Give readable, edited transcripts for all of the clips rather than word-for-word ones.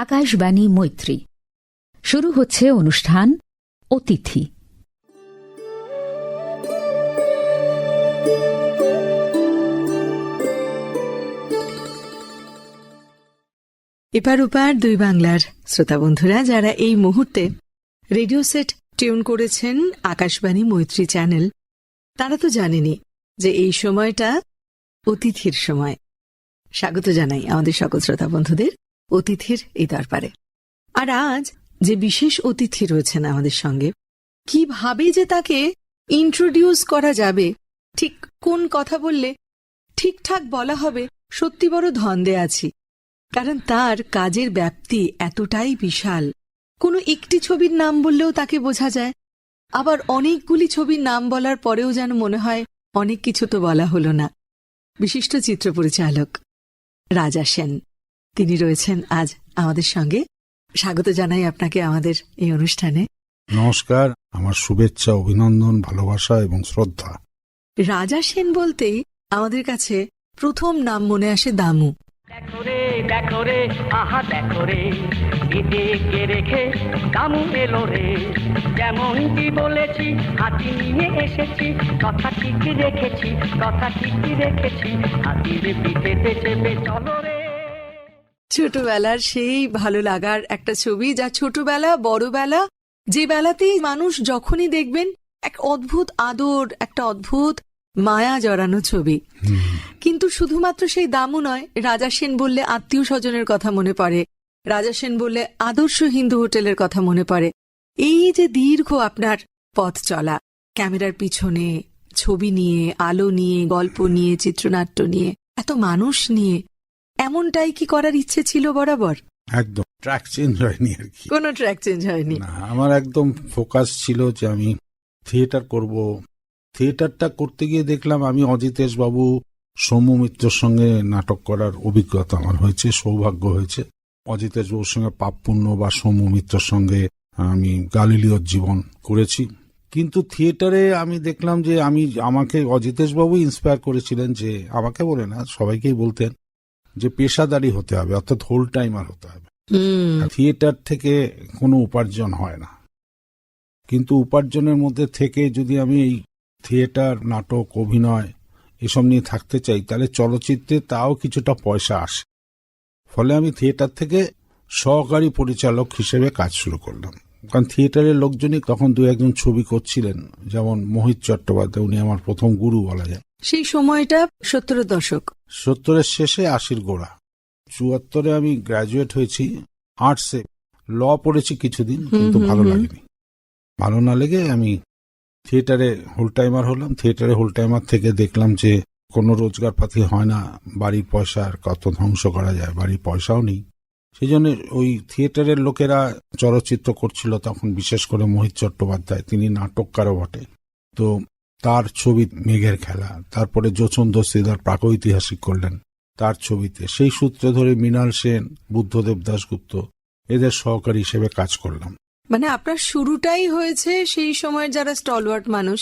আকাশবাণী মৈত্রী। শুরু হচ্ছে অনুষ্ঠান অতিথি। এপার ওপার দুই বাংলার শ্রোতা বন্ধুরা যারা এই মুহূর্তে রেডিও সেট টিউন করেছেন আকাশবাণী মৈত্রী চ্যানেল, তারা তো জানেনি যে এই সময়টা অতিথির সময়। স্বাগত জানাই আমাদের সকল শ্রোতা বন্ধুদের অতিথির এই দরবারে। আর আজ যে বিশেষ অতিথি রয়েছেন আমাদের সঙ্গে, কিভাবে যে তাকে ইন্ট্রোডিউস করা যাবে, ঠিক কোন কথা বললে ঠিকঠাক বলা হবে, সত্যি বড় ধন্দে আছি। কারণ তার কাজের ব্যাপ্তি এতটাই বিশাল, কোনো একটি ছবির নাম বললেও তাকে বোঝা যায়, আবার অনেকগুলি ছবির নাম বলার পরেও যেন মনে হয় অনেক কিছু তো বলা হলো না। বিশিষ্ট চিত্র পরিচালক রাজা সেন, তিনি রয়েছেন আজ আমাদের সঙ্গে। স্বাগত জানাই আপনাকে আমাদের এই অনুষ্ঠানে। নমস্কার, আমার শুভেচ্ছা, অভিনন্দন, ভালোবাসা এবং শ্রদ্ধা। রাজা সেন বলতেই আমাদের কাছে প্রথম নাম মনে আসে দামু। দেখো রে দেখো রে আহা দেখো রে, এদিকে রেখে দামু এলো রে। যেমন কি বলেছি হাতি নিয়ে এসেছি, কথা ঠিকই রেখেছি, কথা ঠিকই রেখেছি, হাতির পিঠেতে চেপে চলো রে। ছোটবেলার সেই ভালো লাগার একটা ছবি, যা ছোটবেলা বড়বেলা যে বেলাতেই মানুষ যখনই দেখবেন এক অদ্ভুত আদর, একটা অদ্ভুত মায়া জড়ানো ছবি। কিন্তু শুধুমাত্র সেই দামু নয়, রাজা সেন বললে আত্মীয় স্বজনের কথা মনে পড়ে, রাজা সেন বললে আদর্শ হিন্দু হোটেলের কথা মনে পড়ে। এই যে দীর্ঘ আপনার পথ চলা, ক্যামেরার পিছনে ছবি নিয়ে, আলো নিয়ে, গল্প নিয়ে, চিত্রনাট্য নিয়ে, এত মানুষ নিয়ে, এমনটাই কি করার ইচ্ছে ছিল বরাবর? একদম ট্র্যাক চেঞ্জ হয়নি আর কি, কোনো ট্র্যাক চেঞ্জ হয়নি। না, আমার একদম ফোকাস ছিল যে আমি থিয়েটার করব। থিয়েটারটা করতে গিয়ে দেখলাম আমি অজিতেশ বাবু, সৌম্য মিত্রর সঙ্গে নাটক করার অভিজ্ঞতা আমার হয়েছে, সৌভাগ্য হয়েছে। অজিতেশ বাবুর সঙ্গে পাপ পুণ্য বা সৌম্য মিত্রর সঙ্গে আমি গালিলিওর জীবন করেছি। কিন্তু থিয়েটারে আমি দেখলাম যে আমাকে অজিতেশ বাবু ইন্সপায়ার করেছিলেন, যে আমাকে বলে না, সবাইকেই বলতেন যে পেশাদারি হতে হবে, অর্থাৎ হোল টাইমার হতে হবে। থিয়েটার থেকে কোনো উপার্জন হয় না, কিন্তু উপার্জনের মধ্যে থেকে যদি আমি এই থিয়েটার, নাটক, অভিনয় এসব নিয়ে থাকতে চাই, তাহলে চলচ্চিত্রে তাও কিছুটা পয়সা আসে। ফলে আমি থিয়েটার থেকে সহকারী পরিচালক হিসেবে কাজ শুরু করলাম। কারণ থিয়েটারের লোকজনই তখন দু একজন ছবি করছিলেন, যেমন মোহিত চট্টোপাধ্যায়, উনি আমার প্রথম গুরু বলা যায়। সেই সময়টা 70-এর দশক, 70-এর শেষে 80-র গোড়া। 74-এ আমি গ্র্যাজুয়েট হয়েছি আর্টসে, ল পড়েছি কিছুদিন, কিন্তু ভালো লাগেনি। ভালো না লেগে আমি থিয়েটারে হোল টাইমার হলাম। থিয়েটারে হোল টাইমার থেকে দেখলাম যে কোনো রোজগার পাতি হয় না, বাড়ির পয়সার কত ধ্বংস করা যায়, বাড়ির পয়সাও নেই। সেই জন্য ওই থিয়েটারের লোকেরা চলচ্চিত্র করছিল তখন, বিশেষ করে মোহিত চট্টোপাধ্যায়, তিনি নাটককারও বটে। তো তার ছবি মেঘের খেলা, তারপরে যোচন দস্তিদার প্রাগৈতিহাসিক করলেন তার ছবিতে। সেই সূত্র ধরে মৃণাল সেন, বুদ্ধদেব দাশগুপ্ত, এদের সহকারী হিসেবে কাজ করলাম। মানে আপনার শুরুটাই হয়েছে সেই সময়ের যারা স্টলওয়ার্ট মানুষ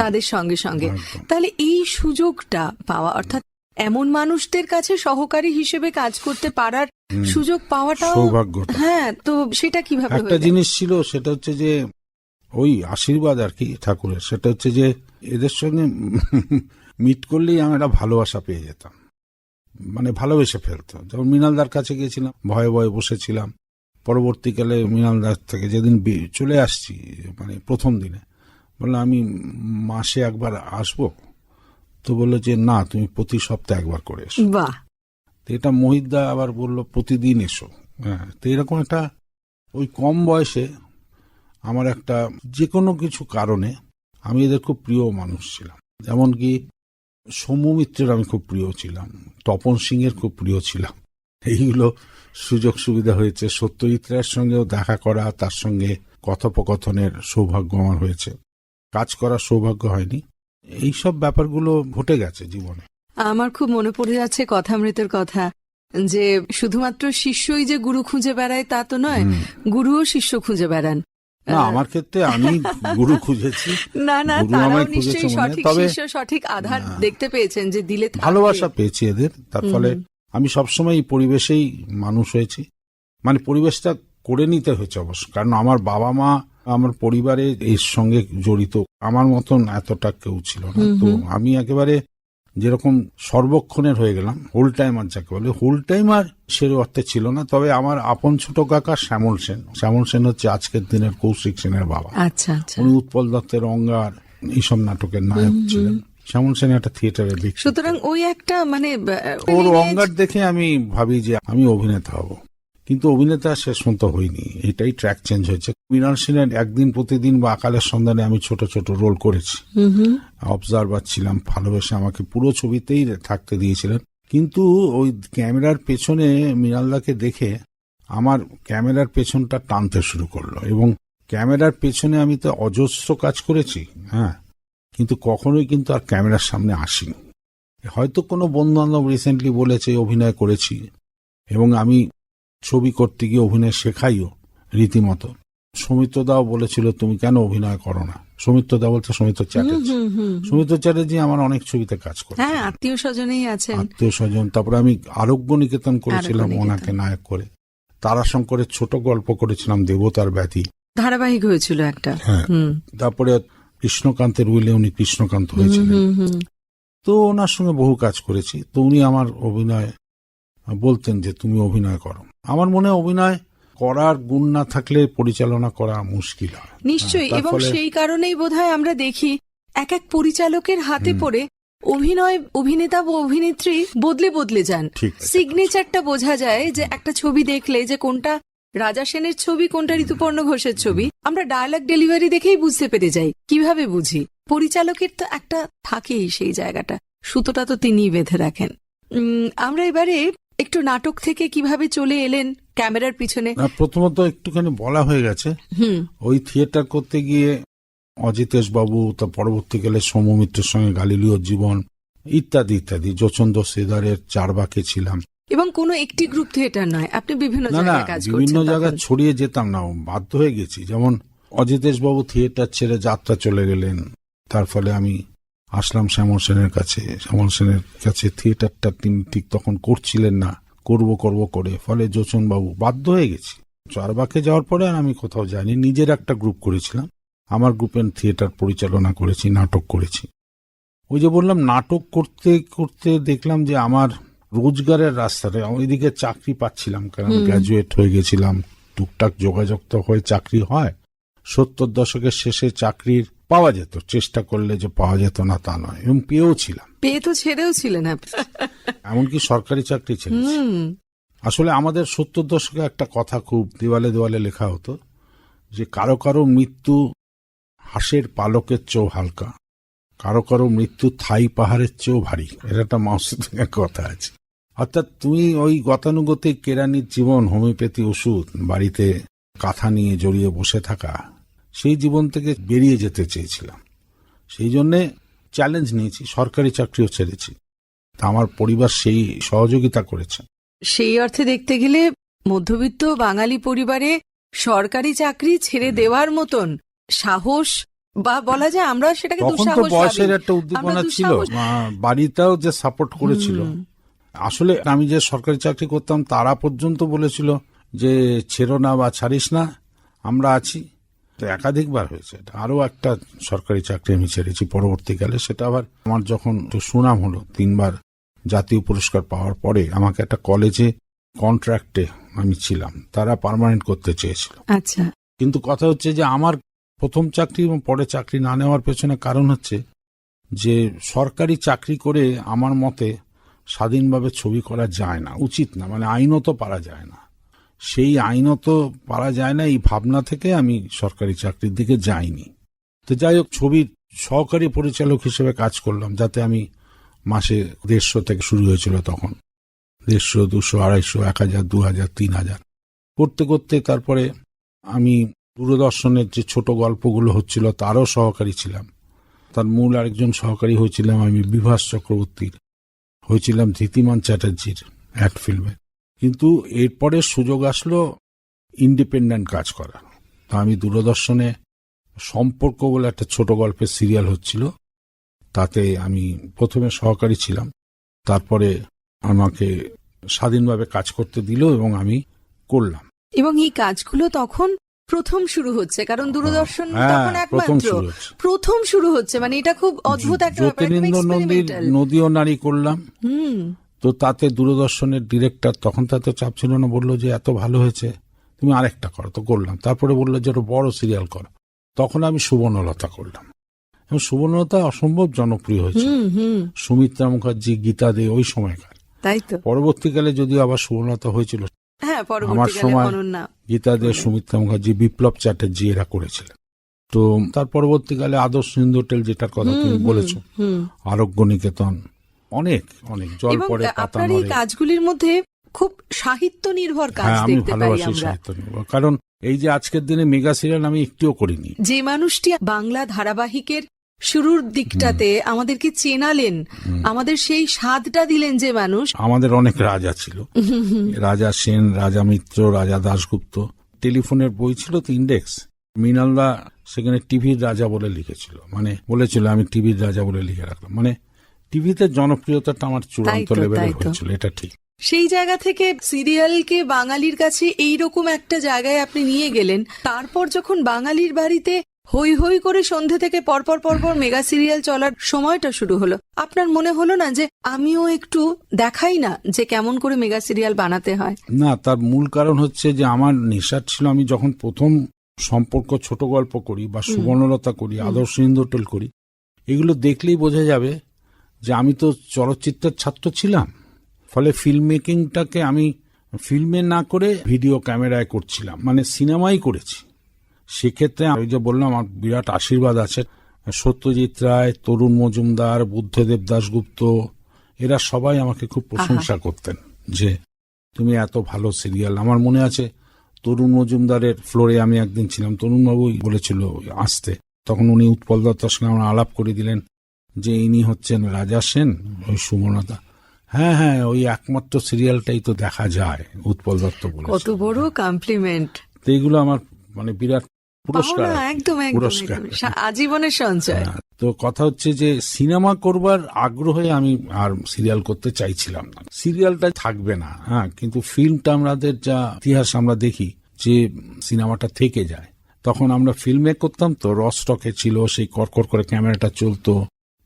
তাদের সঙ্গে সঙ্গে। তাহলে এই সুযোগটা পাওয়া, অর্থাৎ এমন মানুষদের কাছে সহকারী হিসেবে কাজ করতে পারার সুযোগ পাওয়াটাও সৌভাগ্য। হ্যাঁ, তো সেটা কিভাবে? একটা জিনিস ছিল, সেটা হচ্ছে যে ওই আশীর্বাদ আর কি ঠাকুরের। সেটা হচ্ছে যে এদের সঙ্গে মিট করলেই আমি একটা ভালোবাসা পেয়ে যেতাম, মানে ভালোবেসে ফেলতো। যেমন মৃণালদার কাছে গিয়েছিলাম, ভয়ে ভয়ে বসেছিলাম। পরবর্তীকালে মৃণালদার থেকে যেদিন চলে আসছি, মানে প্রথম দিনে বললাম আমি মাসে একবার আসবো, তো বললো যে না, তুমি প্রতি সপ্তাহে একবার করে এসো। বাহ! এটা মোহিতদা আবার বললো প্রতিদিন এসো। হ্যাঁ, তো এরকম একটা ওই কম বয়সে আমার একটা যে কোনো কিছু কারণে আমি এদের খুব প্রিয় মানুষ ছিলাম। যেমনকি সৌম্য মিত্রের আমি খুব প্রিয় ছিলাম, তপন সিংয়ের খুব প্রিয় ছিলাম। এইগুলো সুযোগ সুবিধা হয়েছে। সত্যজিৎ রায়ের সঙ্গেও দেখা করা, তার সঙ্গে কথোপকথনের সৌভাগ্য আমার হয়েছে, কাজ করার সৌভাগ্য হয়নি। এইসব ব্যাপারগুলো ঘটে গেছে জীবনে। আমার খুব মনে পড়ে যাচ্ছে কথামৃতের কথা, যে শুধুমাত্র শিষ্যই যে গুরু খুঁজে বেড়ায় তা তো নয়, গুরুও শিষ্য খুঁজে বেড়ান। না, আমার ক্ষেত্রে আমি গুরু খুঁজেছি। না না, গুরু তারাও আমায় নিশ্চয়ই খুঁজেছে, সঠিক তবে শিষ্য, সঠিক আধার দেখতে পেয়েছেন যে দিলে থাকবে। ভালোবাসা পেয়েছি এদের। তার ফলে আমি সবসময় এই পরিবেশেই মানুষ হয়েছি। মানে পরিবেশটা করে নিতে হয়েছে অবশ্য, কারণ আমার বাবা মা আমার পরিবারে এর সঙ্গে জড়িত আমার মতন এতটা কেউ ছিল না। তো আমি একেবারে যেরকম সর্বক্ষণের হয়ে গেলাম, হোল টাইমার যাকে বলে, হোল টাইমার সে অর্থে ছিল না। তবে আমার আপন ছোট কাকা শ্যামল সেন হচ্ছে আজকের দিনের কৌশিক সেনের বাবা। আচ্ছা আচ্ছা। উনি উৎপল দত্তের অঙ্গার এইসব নাটকের নায়ক ছিলেন। শ্যামল সেন একটা থিয়েটারের ব্যক্তি, সুতরাং ওই একটা মানে ওর অঙ্গার দেখে আমি ভাবি যে আমি অভিনেতা হব, কিন্তু অভিনেতা শেষ পর্যন্ত হইনি। এটাই ট্র্যাক চেঞ্জ হয়েছে। মৃণাল সেনের একদিন প্রতিদিন বা আকালের সন্ধানে আমি ছোট ছোট রোল করেছি, অবজারভার ছিলাম, ভালোবেসে আমাকে পুরো ছবিতেই থাকতে দিয়েছিলেন। কিন্তু ওই ক্যামেরার পেছনে মৃণালদাকে দেখে আমার ক্যামেরার পেছনটা টানতে শুরু করলো, এবং ক্যামেরার পেছনে আমি তো অজস্র কাজ করেছি, হ্যাঁ, কিন্তু কখনোই কিন্তু আর ক্যামেরার সামনে আসিনি। হয়তো কোনো বন্ধু বান্ধব রিসেন্টলি বলেছে অভিনয় করেছি, এবং আমি ছবি করতে গিয়ে অভিনয় শেখাইও রীতিমতো। সৌমিত্রদাও বলেছিল তুমি কেন অভিনয় করো না। সৌমিত্রদা বলছে সৌমিত্র চ্যাটার্জি আমার অনেক ছবিতে কাজ করে, হ্যাঁ, আত্মীয় স্বজনেই আছেন, আত্মীয় স্বজন। তারপরে আমি আরোগ্য নিকেতন করেছিলাম ওনাকে নায়ক করে। তারাশঙ্করের ছোট গল্প করেছিলাম দেবতার ব্যাধি, ধারাবাহিক হয়েছিল একটা। হ্যাঁ, তারপরে কৃষ্ণকান্তের উইলে উনি কৃষ্ণকান্ত হয়েছিলেন। তো ওনার সঙ্গে বহু কাজ করেছি। তো উনি আমার অভিনয় বলতেন যে তুমি অভিনয় করো। আমার মনে হয় অভিনয় করার গুণ না থাকলে পরিচালনা করা মুশকিল হয় নিশ্চয়ই। এবং সেই কারণেই বোধহয় আমরা দেখি এক এক পরিচালকের হাতে পড়ে অভিনেতা বা অভিনেত্রী বদলে বদলে যান। সিগনেচারটা বোঝা যায় যে একটা ছবি দেখলে যে কোনটা রাজা সেনের ছবি, কোনটা ঋতুপর্ণ ঘোষের ছবি, আমরা ডায়ালগ ডেলিভারি দেখেই বুঝতে পেরে যাই। কিভাবে বুঝি? পরিচালকের তো একটা থাকেই সেই জায়গাটা, সুতোটা তো তিনিই বেঁধে রাখেন। আমরা এবারে একটু নাটক থেকে কিভাবে চলে এলেন ক্যামেরার পিছনে। প্রথমত একটুখানি বলা হয়ে গেছে, ওই থিয়েটার করতে গিয়ে অজিতেশ বাবু, তার পরবর্তীকালে সৌমিত্রের সঙ্গে গালিলীয় জীবন ইত্যাদি ইত্যাদি, যচন্দ্র সেদারের চারবাকে ছিলাম। এবং কোনো একটি গ্রুপ থিয়েটার নয়, আপনি বিভিন্ন জায়গায় কাজ করছেন। বিভিন্ন জায়গায় ছড়িয়ে যেতাম না, বাধ্য হয়ে গেছি। যেমন অজিতেশ বাবু থিয়েটার ছেড়ে যাত্রা চলে গেলেন, তার ফলে আমি আসলাম শ্যামল সেনের কাছে। শ্যামল সেনের কাছে থিয়েটারটা তিনি ঠিক তখন করছিলেন না, করব করে, ফলে যোচন বাবু বাধ্য হয়ে গেছি। চারবাকে যাওয়ার পরে আর আমি কোথাও যাইনি, নিজের একটা গ্রুপ করেছিলাম। আমার গ্রুপের থিয়েটার পরিচালনা করেছি, নাটক করেছি। ওই যে বললাম, নাটক করতে করতে দেখলাম যে আমার রোজগারের রাস্তাটা, ওইদিকে চাকরি পাচ্ছিলাম, কারণ গ্র্যাজুয়েট হয়ে গেছিলাম, টুকটাক যোগাযোগ তো হয়ে চাকরি হয়। 70 দশকের শেষে চাকরির পাওয়া যেত, চেষ্টা করলে যে পাওয়া যেত না তা নয়, এবং পেয়েও ছিলাম। পেয়ে তো ছেড়েও ছিলেন আপনি, এমনকি সরকারি চাকরি ছেড়েছি। আসলে আমাদের 70 দশকে একটা কথা খুব দেওয়ালে দেওয়ালে লেখা হতো যে কারো কারো মৃত্যু হাঁসের পালকের চেয়েও হালকা, কারো কারো মৃত্যু থাই পাহাড়ের চেয়েও ভারী। এটা একটা মাউসিদের কথা আছে। অর্থাৎ তুমি ওই গতানুগতিক কেরানির জীবন, হোমিওপ্যাথি ওষুধ, বাড়িতে কাঁথা নিয়ে জড়িয়ে বসে থাকা, সেই জীবন থেকে বেরিয়ে যেতে চেয়েছিলাম। সেই জন্যে চ্যালেঞ্জ নিয়েছি, সরকারি চাকরিও ছেড়েছি। তা আমার পরিবার সেই সহযোগিতা করেছে। সেই অর্থে দেখতে গেলে মধ্যবিত্ত বাঙালি পরিবারে সরকারি চাকরি ছেড়ে দেওয়ার মতন সাহস, বা বলা যায় আমরা সেটাকে তখন তো বয়সের একটা উদ্দীপনা ছিল, বাড়িটাও যে সাপোর্ট করেছিল। আসলে আমি যে সরকারি চাকরি করতাম তারা পর্যন্ত বলেছিল যে ছেড়ো না বা ছাড়িস না, আমরা আছি। তো একাধিকবার হয়েছে। আরো একটা সরকারি চাকরি আমি ছেড়েছি পরবর্তীকালে। সেটা আবার আমার যখন সুনাম হলো, 3 বার জাতীয় পুরস্কার পাওয়ার পরে আমাকে একটা কলেজে কন্ট্রাক্টে আমি ছিলাম, তারা পার্মানেন্ট করতে চেয়েছিল। আচ্ছা। কিন্তু কথা হচ্ছে যে আমার প্রথম চাকরি এবং পরে চাকরি না নেওয়ার পেছনে কারণ হচ্ছে যে সরকারি চাকরি করে আমার মতে স্বাধীনভাবে ছবি করা যায় না, উচিত না, মানে আইনত পারা যায় না। সেই আইনত পারা যায় না, এই ভাবনা থেকে আমি সরকারি চাকরির দিকে যাইনি। তো যাই হোক, ছবির সহকারী পরিচালক হিসেবে কাজ করলাম, যাতে আমি মাসে 150 থেকে শুরু হয়েছিল তখন, 150, 200, 250, 1000, 2000, 3000 করতে করতে তারপরে আমি দূরদর্শনের যে ছোট গল্পগুলো হচ্ছিল তারও সহকারী ছিলাম। তার মূল আরেকজন সহকারী হয়েছিলাম আমি বিভাস চক্রবর্তীর, হয়েছিলাম ধৃতিমান চ্যাটার্জির অ্যাড ফিল্মে। কিন্তু এরপরে সুযোগ আসলো ইন্ডিপেন্ডেন্ট কাজ করার। তা আমি দূরদর্শনে সম্পর্ক বলে একটা ছোট গল্পের সিরিয়াল হচ্ছিল, তাতে আমি প্রথমে সহকারী ছিলাম। তারপরে আমাকে স্বাধীনভাবে কাজ করতে দিল এবং আমি করলাম। এবং এই কাজগুলো তখন প্রথম শুরু হচ্ছে, কারণ দূরদর্শন হ্যাঁ, তখন প্রথম একমাত্র শুরু হচ্ছে। প্রথম শুরু হচ্ছে, মানে এটা খুব অদ্ভুত একটা ব্যাপার, একদম জ্যোতিরিন্দ্র নদীর experimental। নদীও নারী করলাম। হুম, তো তাতে দূরদর্শনের ডিরেক্টর, তখন তাতে চাপ ছিল না, বললো যে এত ভালো হয়েছে তুমি আরেকটা করো, তো করলাম। তারপরে বললো যে একটা বড় সিরিয়াল করো, তখন আমি সুবর্ণলতা করলাম এবং সুবর্ণলতা অসম্ভব জনপ্রিয় হয়েছে। হুম, হুম, সুমিত্রা মুখার্জি, গীতা দে ওই সময়কার। তাই তো। পরবর্তীকালে যদিও আবার সুবর্ণলতা হয়েছিল, হ্যাঁ, আমার পরবর্তীকালে সময় অনন্যা। গীতা দে, সুমিত্রা মুখার্জি, বিপ্লব চ্যাটার্জি এরা করেছিলেন। তো তার পরবর্তীকালে আদর্শ হিন্দু হোটেল, যেটার কথা তুমি বলেছো, হুম। আরোগ্য নিকেতন, অনেক অনেক, জল এবং পড়ে পাতা আপনার এই নড়ে। কাজগুলির মধ্যে খুব সাহিত্য নির্ভর কাজ হ্যাঁ, আমি দেখতে পাই ভালোবাসি আমরা। সাহিত্য নির্ভর, কারণ এই যে আজকের দিনে মেগা সিরিয়াল আমি একটিও করিনি। যে মানুষটি বাংলা ধারাবাহিকের শুরুর দিকটাতে আমাদেরকে চেনালেন, আমাদের সেই স্বাদটা দিলেন, যে মানুষ, আমাদের অনেক রাজা ছিল, রাজা সেন, রাজা মিত্র, রাজা দাশগুপ্ত। টেলিফোনের বই ছিল তো ইন্ডেক্স, মৃণালদা সেখানে টিভির রাজা বলে লিখেছিল, মানে বলেছিল আমি টিভির রাজা বলে লিখে রাখলাম, মানে টিভিতে জনপ্রিয়তাটা আমার চূড়ান্ত তাই তো, লেভেলে তাই তো। হয়েছিল, এটা ঠিক। সেই জায়গা থেকে সিরিয়ালকে বাঙালির কাছে এইরকম একটা জায়গায় আপনি নিয়ে গেলেন। তারপর যখন বাঙালির বাড়িতে হই হই করে সন্ধে থেকে পরপর পরপর মেগা সিরিয়াল চলার সময়টা শুরু হলো, আপনার মনে হলো না যে আমিও একটু দেখাই না যে কেমন করে মেগা সিরিয়াল বানাতে হয়? না, তার মূল কারণ হচ্ছে যে আমার নেশা ছিল, আমি যখন প্রথম সম্পর্ক ছোট গল্প করি বা সুবর্ণলতা করি, আদর্শ হিন্দু হোটেল করি, এগুলো দেখলেই বোঝা যাবে যে আমি তো চলচ্চিত্রের ছাত্র ছিলাম। ফলে ফিল্ম মেকিংটাকে আমি ফিল্মে না করে ভিডিও ক্যামেরায় করছিলাম, মানে সিনেমাই করেছি। সেক্ষেত্রে আমি যে বললাম আমার বিরাট আশীর্বাদ আছে, সত্যজিৎ রায়, তরুণ মজুমদার, বুদ্ধদেব দাশগুপ্ত, এরা সবাই আমাকে খুব প্রশংসা করতেন যে তুমি এত ভালো সিরিয়াল। আমার মনে আছে তরুণ মজুমদারের ফ্লোরে আমি একদিন ছিলাম, তরুণবাবুই বলেছিল আসতে, তখন উনি উৎপল দত্তর সঙ্গে আমার আলাপ করে দিলেন যে ইনি হচ্ছেন রাজা সেন, ওই সুবর্ণতা। হ্যাঁ হ্যাঁ, ওই একমাত্র সিরিয়ালটাই তো দেখা যায়, উৎপল দত্ত বলে। কত বড় কমপ্লিমেন্ট! তো এইগুলো আমার মানে বিরাট পুরস্কার, একদম একদম পুরস্কার। একদম। আজীবনের সঞ্চয়। তো কথা হচ্ছে যে সিনেমা করবার আগ্রহে আমি আর সিরিয়াল করতে চাইছিলাম না, সিরিয়ালটা থাকবে না। হ্যাঁ, কিন্তু ফিল্মটা আমাদের যা ইতিহাস আমরা দেখি যে সিনেমাটা থেকে যায়, তখন আমরা ফিল্মে করতাম তো রস্টকে ছিল, সেই কড়কড় করে ক্যামেরাটা চলতো,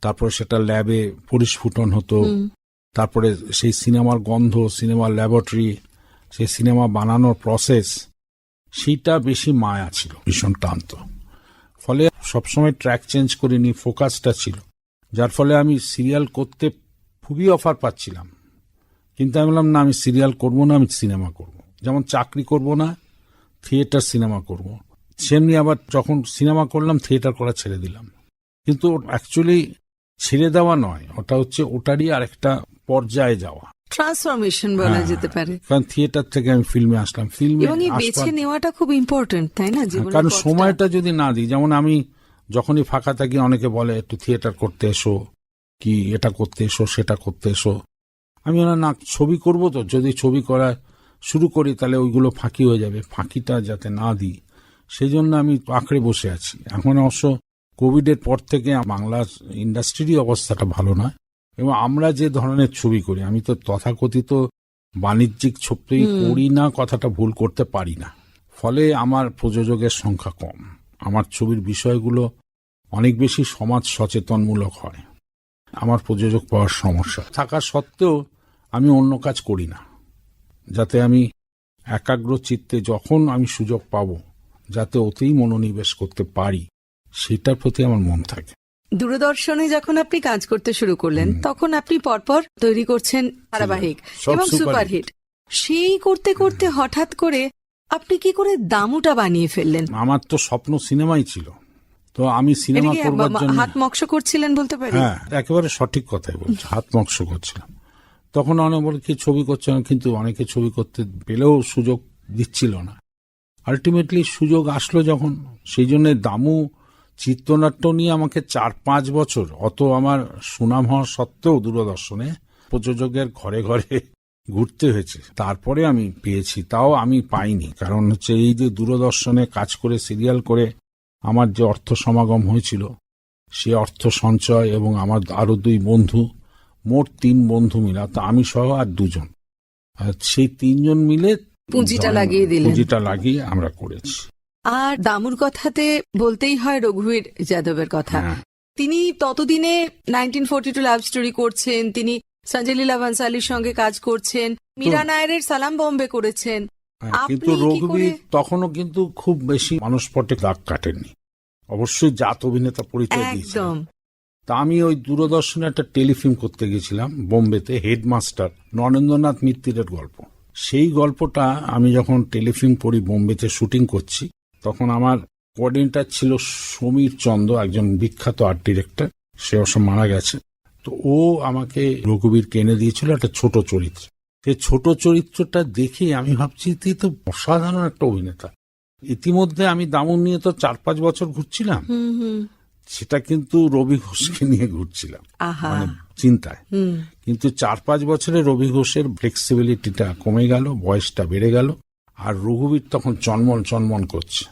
তারপরে সেটা ল্যাবে পরিস্ফুটন হতো, তারপরে সেই সিনেমার গন্ধ, সিনেমার ল্যাবরেটরি, সেই সিনেমা বানানোর প্রসেস, সেইটা বেশি মায়া ছিল, ভীষণ টানত। ফলে সবসময় ট্র্যাক চেঞ্জ করিনি, ফোকাসটা ছিল, যার ফলে আমি সিরিয়াল করতে খুবই অফার পাচ্ছিলাম। কিন্তু আমি বললাম না, আমি সিরিয়াল করব না, আমি সিনেমা করব। যেমন চাকরি করব না, থিয়েটার সিনেমা করব, সেমনি আবার যখন সিনেমা করলাম থিয়েটার করা ছেড়ে দিলাম। কিন্তু অ্যাকচুয়ালি ছেড়ে দেওয়া নয়, ওটা হচ্ছে ওটারই আরেকটা পর্যায়ে যাওয়া, ট্রান্সফরমেশন বলা যেতে পারে। কারণ থিয়েটার থেকে আমি ফিল্মে আসলাম, ফিল্মে এবং এই বেছে নেওয়াটা খুব ইম্পর্টেন্ট, তাই না? কারণ সময়টা যদি না দিই, যেমন আমি যখনই ফাঁকা থাকি অনেকে বলে একটু থিয়েটার করতে এসো, কি এটা করতে এসো, সেটা করতে এসো। আমি বললাম না, ছবি করব তো, যদি ছবি করা শুরু করি তাহলে ওইগুলো ফাঁকি হয়ে যাবে, ফাঁকিটা যাতে না দিই সেই জন্য আমি আঁকড়ে বসে আছি। এখন অবশ্য কোভিডের পর থেকে বাংলা ইন্ডাস্ট্রিরই অবস্থাটা ভালো নয়, এবং আমরা যে ধরনের ছবি করি, আমি তো তথাকথিত বাণিজ্যিক ছবি করি না, কথাটা ভুল করতে পারি না। ফলে আমার প্রযোজকের সংখ্যা কম, আমার ছবির বিষয়গুলো অনেক বেশি সমাজ সচেতনমূলক হয়, আমার প্রযোজক পাওয়ার সমস্যা থাকা সত্ত্বেও আমি অন্য কাজ করি না, যাতে আমি একাগ্র চিত্তে যখন আমি সুযোগ পাব যাতে ওতেই মনোনিবেশ করতে পারি, সেটার প্রতি আমার মন থাকে। দূরদর্শনে যখন আপনি কাজ করতে শুরু করলেন, তখন আপনি পরপর তৈরি করছেন ধারাবাহিক এবং সুপারহিট। সেই করতে করতে হঠাৎ করে আপনি কি করে দামুটা বানিয়ে ফেললেন? আমার তো স্বপ্ন সিনেমাই ছিল, তো আমি সিনেমা করবার জন্য হাত মক্স করছিলেন বলতে পারি? হ্যাঁ, একেবারে সঠিক কথাই বলছি, হাত মক্স করছিলাম। তখন অনেক বলে কি ছবি করছে না, কিন্তু অনেকে ছবি করতে পেলেও সুযোগ দিচ্ছিল না। আলটিমেটলি সুযোগ আসলো যখন, সেই জন্য দামু চিত্রনাট্য নিয়ে আমাকে 4-5 বছর, অত আমার সুনাম হওয়া সত্ত্বেও দূরদর্শনে প্রযোজকের ঘরে ঘরে ঘুরতে হয়েছে, তারপরে আমি পেয়েছি। তাও আমি পাইনি, কারণ হচ্ছে এই যে দূরদর্শনে কাজ করে সিরিয়াল করে আমার যে অর্থ সমাগম হয়েছিল, সে অর্থ সঞ্চয় এবং আমার আরো 2 বন্ধু, মোট 3 বন্ধু মিলা, তা আমি সহ আর 2 জন, সেই 3 জন মিলে পুঁজিটা লাগিয়ে দিলেন। পুঁজিটা লাগিয়ে আমরা করেছি। আর দামুর কথাতে বলতেই হয় রঘুবীর যাদবের কথা। হ্যাঁ, তিনি ততদিনে 1942 লাভ স্টোরি করছেন, তিনি সঞ্জয় লীলা ভান্সালির সঙ্গে কাজ করছেন, মীরা নায়ারের সালাম বম্বে করেছেন। হ্যাঁ, আপনি কিন্তু কি রঘুবীর করে- তখনও কিন্তু খুব বেশি মানুষ পটে দাগ কাটেননি, অবশ্যই জাত অভিনেতা পরিচয় দিয়েছেন। একদম। তা আমি ওই দূরদর্শনে একটা টেলিফিল্ম করতে গেছিলাম বোম্বেতে, হেডমাস্টার নরেন্দ্রনাথ মিত্তিরের গল্প। সেই গল্পটা আমি যখন টেলিফিল্ম করি বোম্বেতে শুটিং করছি, তখন আমার কোঅর্ডিনেটর ছিল সমীর চন্দ্র, একজন বিখ্যাত আর্ট ডিরেক্টর, সে অবশ্য মারা গেছে। তো ও আমাকে রঘুবীরকে এনে দিয়েছিল একটা ছোট চরিত্র। সেই ছোট চরিত্রটা দেখে আমি ভাবছি তুই তো অসাধারণ একটা অভিনেতা। ইতিমধ্যে আমি দামন নিয়ে তো 4-5 বছর ঘুরছিলাম, হুম হুম। সেটা কিন্তু রবি ঘোষকে নিয়ে ঘুরছিলাম আহা। মানে চিন্তায়। হুম। কিন্তু 4-5 বছরে রবি ঘোষের ফ্লেক্সিবিলিটিটা কমে গেল, বয়সটা বেড়ে গেল, আর রঘুবীর তখন চনমন করছে।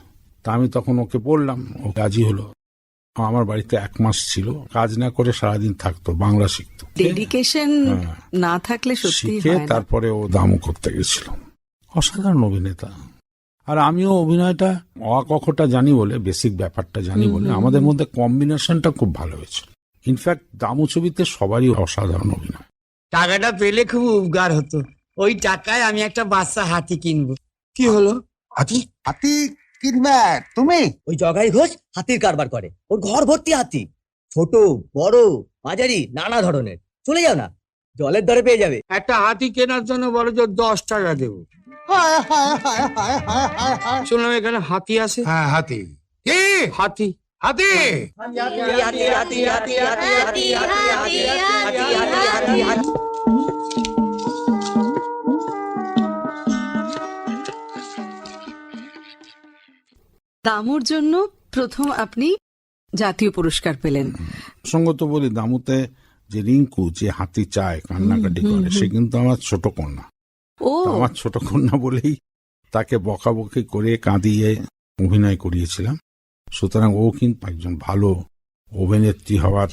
তা আমি তখন ওকে বললাম, ও রাজি হলো। আমার বাড়িতে 1 মাস ছিল, কাজ না করে সারাদিন থাকতো, বাংলা শিখতো। ডেডিকেশন হ্যাঁ। না থাকলে সত্যি শিখে হয় না। তারপরে ও দামও করতে গেছিল। অসাধারণ অভিনেতা। আর আমিও অভিনয়টা অকটা জানি বলে, বেসিক ব্যাপারটা জানি বলে আমাদের মধ্যে কম্বিনেশনটা খুব ভালো হয়েছিল। ইনফ্যাক্ট দামু ছবিতে সবারই অসাধারণ অভিনয়। টাকাটা পেলে খুব উপকার হতো। ওই টাকায় আমি একটা বাচ্চা হাতি কিনবো। কি হলো? হাতি হাতি কিনবে তুমি? ওই জগাই ঘোষ হাতির কারবার করে, ওর ঘর ভর্তি হাতি, ছোট বড় মাঝারি নানা ধরনের। চলে যাও না, জলের দরে পেয়ে যাবে। একটা হাতি কেনার জন্য বলো যে 10 টাকা দেবো। হায় হায় হায় হায় হায় হায় হায়। শুনলাম এখানে হাতি আছে। হ্যাঁ হাতি। কি হাতি হাতি? দামুর জন্য প্রথম আপনি জাতীয় পুরস্কার পেলেন। সঙ্গত বলি, দামুতে যে রিঙ্কু যে হাতি চায়, কান্নাকাটি করে, সে কিন্তু আমার ছোট কন্যা। ও তো আমার ছোট কন্যা বলেই তাকে বকাবকি করে কাঁদিয়ে অভিনয় করিয়েছিলাম। সুতরাং ও কিন্তু একজন ভালো অভিনেত্রী হওয়ার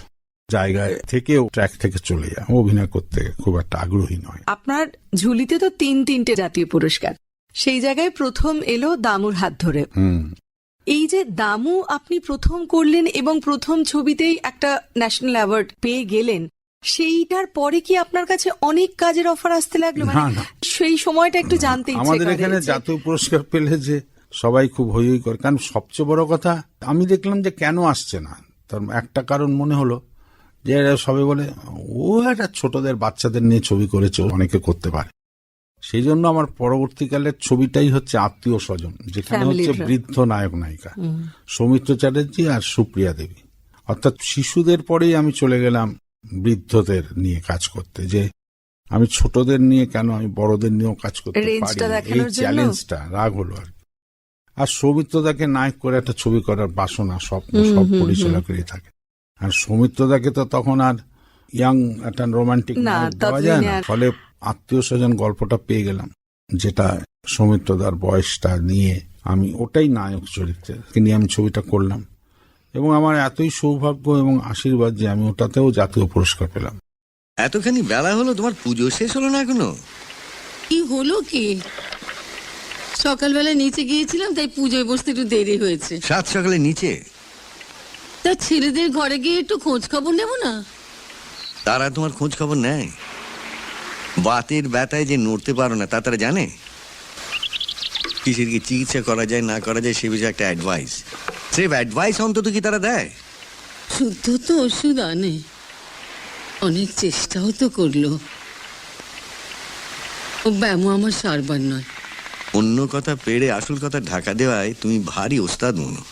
জায়গায় থেকেও ট্র্যাক থেকে চলে যায়, ও অভিনয় করতে খুব একটা আগ্রহী নয়। আপনার ঝুলিতে তো 3-3টে জাতীয় পুরস্কার, সেই জায়গায় প্রথম এলো দামুর হাত ধরে। এই যে দামু আপনি প্রথম করলেন এবং প্রথম ছবিতেই একটা ন্যাশনাল অ্যাওয়ার্ড পেয়ে গেলেন, সেইটার পরে কি আপনার কাছে অনেক কাজের অফার আসতে লাগলো? না, না। সেই সময়টা একটু জানতে ইচ্ছে আমাদের করে এখানে যে- জাতীয় পুরস্কার পেলে যে সবাই খুব হই হই করে, কারণ সবচেয়ে বড় কথা আমি দেখলাম যে কেন আসছে না, তার একটা কারণ মনে হলো যে এরা সবাই বলে ও একটা ছোটদের বাচ্চাদের নিয়ে ছবি করেছে, ও অনেকে করতে পারে। সেই জন্য আমার পরবর্তীকালের ছবিটাই হচ্ছে আত্মীয় স্বজন, যেখানে Family হচ্ছে drama। বৃদ্ধ নায়ক নায়িকা সৌমিত্র চ্যাটার্জি আর সুপ্রিয়া দেবী। অর্থাৎ শিশুদের পরেই আমি চলে গেলাম বৃদ্ধদের নিয়ে কাজ করতে, যে আমি ছোটদের নিয়ে কেন, আমি বড়দের নিয়েও কাজ করতে রেঞ্জটা পারি, এই দেখানোর জন্য? চ্যালেঞ্জটা রাগ হলো আর কি। আর সৌমিত্রদাকে নায়ক করে একটা ছবি করার বাসনা স্বপ্ন সব পরিচালকেরই থাকে। আর সৌমিত্রদাকে তো তখন আর ইয়াং একটা রোমান্টিক না, দেওয়া যায় না, ততদিনে আর- ফলে আত্মীয় স্বজন গল্পটা পেয়ে গেলাম, যেটা সৌমিত্রদার বয়সটা নিয়ে আমি ওটাই নায়ক চরিত্রে নিয়ে আমি ছবিটা করলাম। এবং আমার এতই সৌভাগ্য এবং আশীর্বাদ যে আমি ওটাতেও জাতীয় পুরস্কার পেলাম। এতখানি বেলা হলো, তোমার পুজো শেষ হলো না এখনো? কি হলো কি, সকালবেলা নিচে গিয়েছিলাম, তাই পুজোয় বসতে একটু দেরি হয়েছে। সাত সকালে নিচে? তা ছেলেদের ঘরে গিয়ে একটু খোঁজ খবর নেব না? তারা তোমার খোঁজ খবর নেয়? বাতের ব্যথায় যে নড়তে পারো না তা তারা জানে? কিসের কি চিকিৎসা করা যায় না করা যায় সে বিষয়ে একটা অ্যাডভাইস, সেফ অ্যাডভাইস অন্তত কি তারা দেয়? শুদ্ধ তো ওষুধ আনে, অনেক চেষ্টাও তো করলো। ও ব্যামো আমার সারবার নয়। অন্য কথা পেড়ে আসল কথা ঢাকা দেওয়ায় তুমি ভারী ওস্তাদ মনো।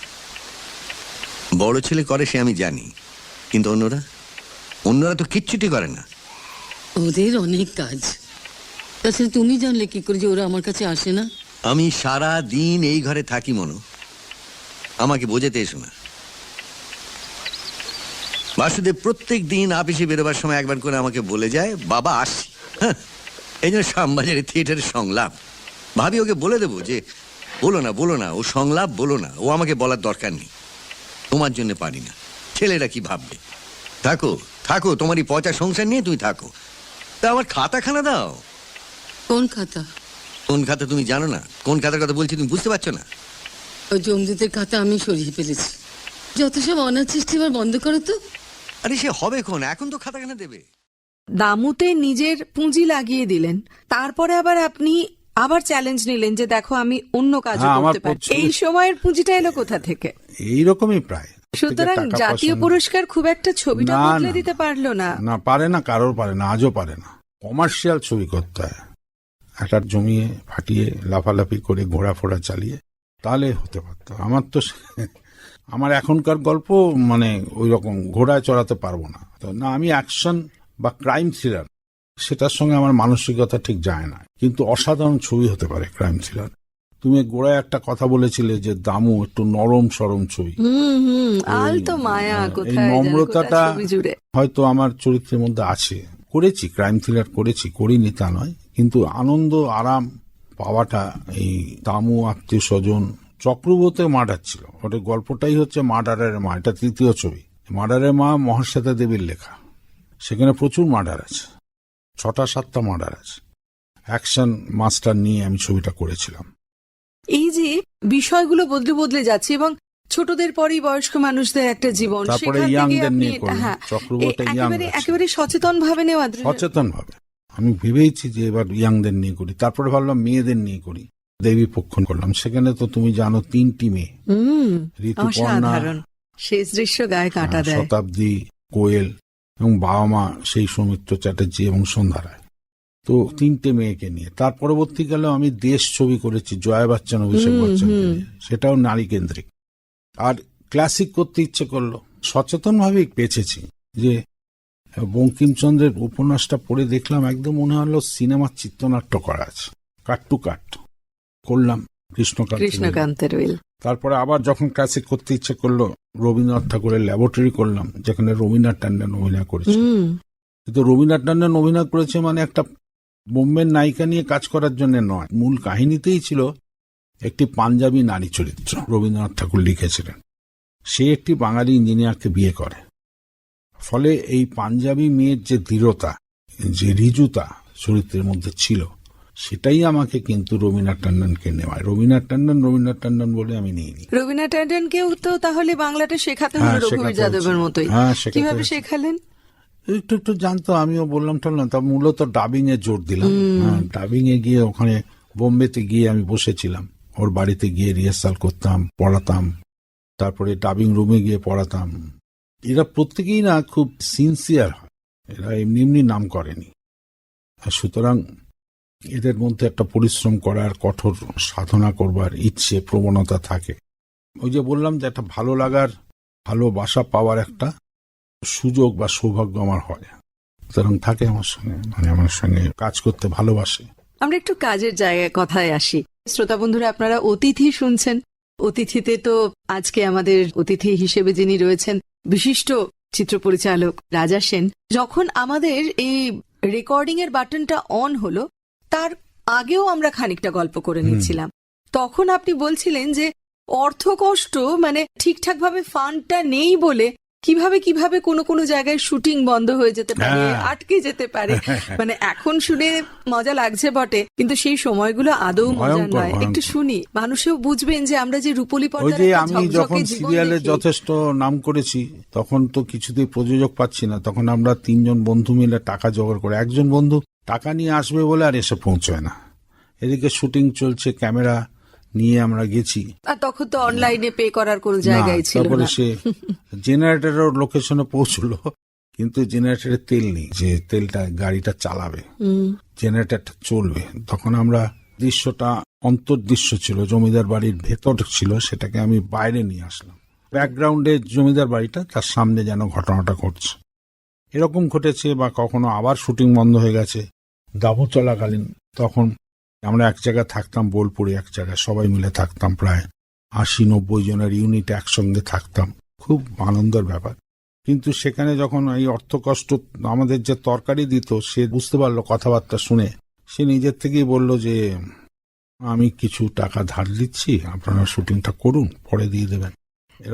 বড় ছেলে করে সে আমি জানি, কিন্তু অন্যরা তো কিচ্ছুটি করে না। ওদের অনেক কাজ। তাছাড়া তুমি জানলে কি করে যে ওরা আমার কাছে আসে না? আমি সারা দিন এই ঘরে থাকি মনো, আমাকে বোঝাতে এসো না। বাসুদেব প্রত্যেক দিন আপিসে বেরোবার সময় একবার করে আমাকে বলে যায়, বাবা আসছি। হ্যাঁ, এই জন্য শ্যামবাজারের থিয়েটারের সংলাপ ভাবি ওকে বলে দেবো যে বলো না ও সংলাপ বলো না, ও আমাকে বলার দরকার নেই, তোমার জন্য পারি না, ছেলেরা কি ভাববে। থাকো তোমারই পচা সংসার নিয়ে তুমি থাকো, তা আমার খাতাখানা দাও। কোন খাতা? কোন খাতা তুমি জানো না? কোন খাতার কথা বলছি তুমি বুঝতে পারছো না? ওই জমদূতের খাতা আমি সরিয়ে ফেলেছি। যত সব অনাচিষ্টি এবার বন্ধ করো তো। আরে সে হবে কোন, এখন তো খাতা কেন দেবে? দামুতে নিজের পুঁজি লাগিয়ে দিলেন, তারপরে আবার আপনি আবার চ্যালেঞ্জ নিলেন যে দেখো আমি অন্য কাজ হ্যাঁ, আমার করতে পারি। প্রচুর- এই সময়ের পুঁজিটা এলো কোথা থেকে? এইরকমই প্রায়। সুতরাং টাকা পয়সা জাতীয় নেই। পুরস্কার খুব একটা ছবিটা না, বদলে না, দিতে পারলো না। না পারে না, কারোর পারে না, আজও পারে না। কমার্শিয়াল ছবি করতে হয়, একটা জমিয়ে ফাটিয়ে লাফালাফি করে ঘোড়াফোড়া চালিয়ে, তাহলে হতে পারতো। আমার তো আমার এখনকার গল্প মানে ওই রকম ঘোড়ায় চড়াতে পারবো না। তো না, আমি অ্যাকশন বা ক্রাইম থ্রিলার, সেটার সঙ্গে আমার মানসিকতা ঠিক যায় না, কিন্তু অসাধারণ ছবি হতে পারে ক্রাইম থ্রিলার। তুমি গোড়ায় একটা কথা বলেছিলে যে দামু একটু নরম সরম ছবি, আলতো মায়া এই কোথায় যেন নম্রতাটা কোথায় ছবি জুড়ে। হয়তো আমার চরিত্রের মধ্যে আছে। করেছি ক্রাইম থ্রিলার করেছি, করিনি তা নয়, কিন্তু আনন্দ আরাম পাওয়াটা এই দামু, আত্মীয় স্বজন, চক্রবর্তী মার্ডার ছিল। ওটা গল্পটাই হচ্ছে মার্ডারের মা, এটা তৃতীয় ছবি। মার্ডারের মা মহাশ্বেতা দেবীর লেখা, সেখানে প্রচুর মার্ডার আছে, 6-7টা মার্ডার আছে। অ্যাকশন মাস্টার নিয়ে আমি ছবিটা করেছিলাম। এই যে বিষয়গুলো বদলে বদলে যাচ্ছে এবং ছোটদের পরেই বয়স্ক মানুষদের একটা জীবন, তারপরে সেখান থেকে ইয়াংদের আপনি নিয়ে করলাম, হ্যাঁ, চক্রবর্তী ইয়াং আছে। একেবারে সচেতন ভাবে নেওয়া। সচেতন ভাবে আমি ভেবেইছি যে এবার ইয়াংদের নিয়ে করি, তারপরে ভাবলাম মেয়েদের নিয়ে করি, দেবী পক্ষ করলাম। সেখানে তো তুমি জানো 3টি মেয়ে, ঋতুপর্ণা, অসাধারণ শেষ দৃশ্য গায়ে কাঁটা দেয়। শতাব্দী, কোয়েল এবং বাবা মা সেই সৌমিত্র চ্যাটার্জি এবং সন্ধ্যা রায়। তো 3টে মেয়েকে নিয়ে। তার পরবর্তীকালে আমি দেশ ছবি করেছি জয়া বচ্চন, অভিষেক বচ্চন, সেটাও নারী কেন্দ্রিক। আর ক্লাসিক করতে ইচ্ছে করলো, সচেতন ভাবেই বেঁচেছি। যে বঙ্কিমচন্দ্রের উপন্যাসটা পড়ে দেখলাম একদম মনে হলো সিনেমার চিত্রনাট্য করা আছে, কাট টু কাট করলাম কৃষ্ণকান্তের উইল। তারপরে আবার যখন ক্লাসিক করতে ইচ্ছে করলো, রবীন্দ্রনাথ ঠাকুরের ল্যাবরেটরি করলাম, যেখানে রবীন্দ্রনাথ ট্যান্ডন অভিনয় করেছে। কিন্তু রবীন্দ্রনাথ ট্যান্ডন অভিনয় করেছে মানে একটা বোম্বের নায়িকা নিয়ে কাজ করার জন্য নয়, মূল কাহিনীতেই ছিল একটি পাঞ্জাবি নারী চরিত্র রবীন্দ্রনাথ ঠাকুর লিখেছিলেন। সে একটি বাঙালি ইঞ্জিনিয়ারকে বিয়ে করে, ফলে এই পাঞ্জাবি মেয়ের যে দৃঢ়তা, যে ঋজুতা চরিত্রের মধ্যে ছিল, সেটাই আমাকে কিন্তু রবীন্দ্রনাথ ট্যান্ডনকে নেওয়ায়। রবীন্দ্রনাথ ট্যান্ডন বলে আমি নিইনি। রবীন্দ্রনাথ ট্যান্ডনকেও তো তাহলে বাংলাটা শেখাতে হলো রঘুবীর যাদবের মতোই। কিভাবে শেখালেন? একটু একটু জানতো, আমিও বললাম টললাম, তা মূলত ডাবিং এ জোর দিলাম। ডাবিং এ গিয়ে ওখানে বোম্বেতে গিয়ে আমি বসেছিলাম, ওর বাড়িতে গিয়ে রিহার্সাল করতাম, পড়াতাম, তারপরে ডাবিং রুমে গিয়ে পড়াতাম। এরা প্রত্যেকেই না খুব সিনসিয়ার হয়, এরা এমনি এমনি নাম করেনি। সুতরাং এদের মধ্যে একটা পরিশ্রম করার, কঠোর সাধনা করবার ইচ্ছে, প্রবণতা থাকে। ওই যে বললাম যে একটা ভালো লাগার, ভালোবাসা পাওয়ার একটা সুযোগ বা সৌভাগ্য আমার হয়, সুতরাং থাকে আমার সঙ্গে, মানে আমার সঙ্গে কাজ করতে ভালোবাসে। আমরা একটু কাজের জায়গায় কথায় আসি। শ্রোতা বন্ধুরা, আপনারা অতিথি শুনছেন। অতিথিতে তো আজকে আমাদের অতিথি হিসেবে যিনি রয়েছেন বিশিষ্ট চিত্র পরিচালক রাজা সেন। যখন আমাদের এই রেকর্ডিং এর বাটনটা অন হলো, তার আগেও আমরা খানিকটা গল্প করে নিচ্ছিলাম। তখন আপনি বলছিলেন যে অর্থকষ্ট, মানে ঠিকঠাক ভাবে ফান্ডটা নেই বলে কিভাবে কোনো জায়গায় শুটিং বন্ধ হয়ে যেতে পারে, আটকে যেতে পারে। মানে এখন শুনে মজা লাগছে বটে, কিন্তু সেই সময়গুলো আদৌ মজা নয়। একটু শুনি, মানুষও বুঝবেন যে আমরা যে রূপলী পর্দার একটা আমি যখন ঝকঝকে জীবন সিরিয়ালে দেখি। যথেষ্ট নাম করেছি, তখন তো কিছুতেই প্রযোজক পাচ্ছি না। তখন আমরা 3 জন বন্ধু মিলে টাকা জোগাড় করে, একজন বন্ধু টাকা নিয়ে আসবে বলে আর এসে পৌঁছয় না, এদিকে শুটিং চলছে, ক্যামেরা নিয়ে আমরা গেছি। আর তখন তো অনলাইনে পে করার কোনো জায়গায় ছিল তারপরে না। সে জেনারেটরের লোকেশনে পৌঁছলো, কিন্তু জেনারেটরে তেল নেই, যে তেলটা গাড়িটা চালাবে, জেনারেটরটা চলবে। তখন আমরা দৃশ্যটা অন্তর্দৃশ্য ছিল, জমিদার বাড়ির ভেতর ছিল, সেটাকে আমি বাইরে নিয়ে আসলাম। ব্যাকগ্রাউন্ডে জমিদার বাড়িটা, তার সামনে যেন ঘটনাটা ঘটছে। এরকম ঘটেছে, বা কখনো আবার শুটিং বন্ধ হয়ে গেছে দাবো চলাকালীন। তখন আমরা এক জায়গায় থাকতাম, বোলপুরে এক জায়গায় সবাই মিলে থাকতাম, প্রায় 80-90 জনের ইউনিট একসঙ্গে থাকতাম, খুব আনন্দের ব্যাপার। কিন্তু সেখানে যখন এই অর্থ কষ্ট আমাদের যে তরকারি দিত, সে বুঝতে পারলো কথাবার্তা শুনে, সে নিজের থেকেই বলল যে আমি কিছু টাকা ধার দিচ্ছি, আপনারা শুটিংটা করুন, পরে দিয়ে দেবেন।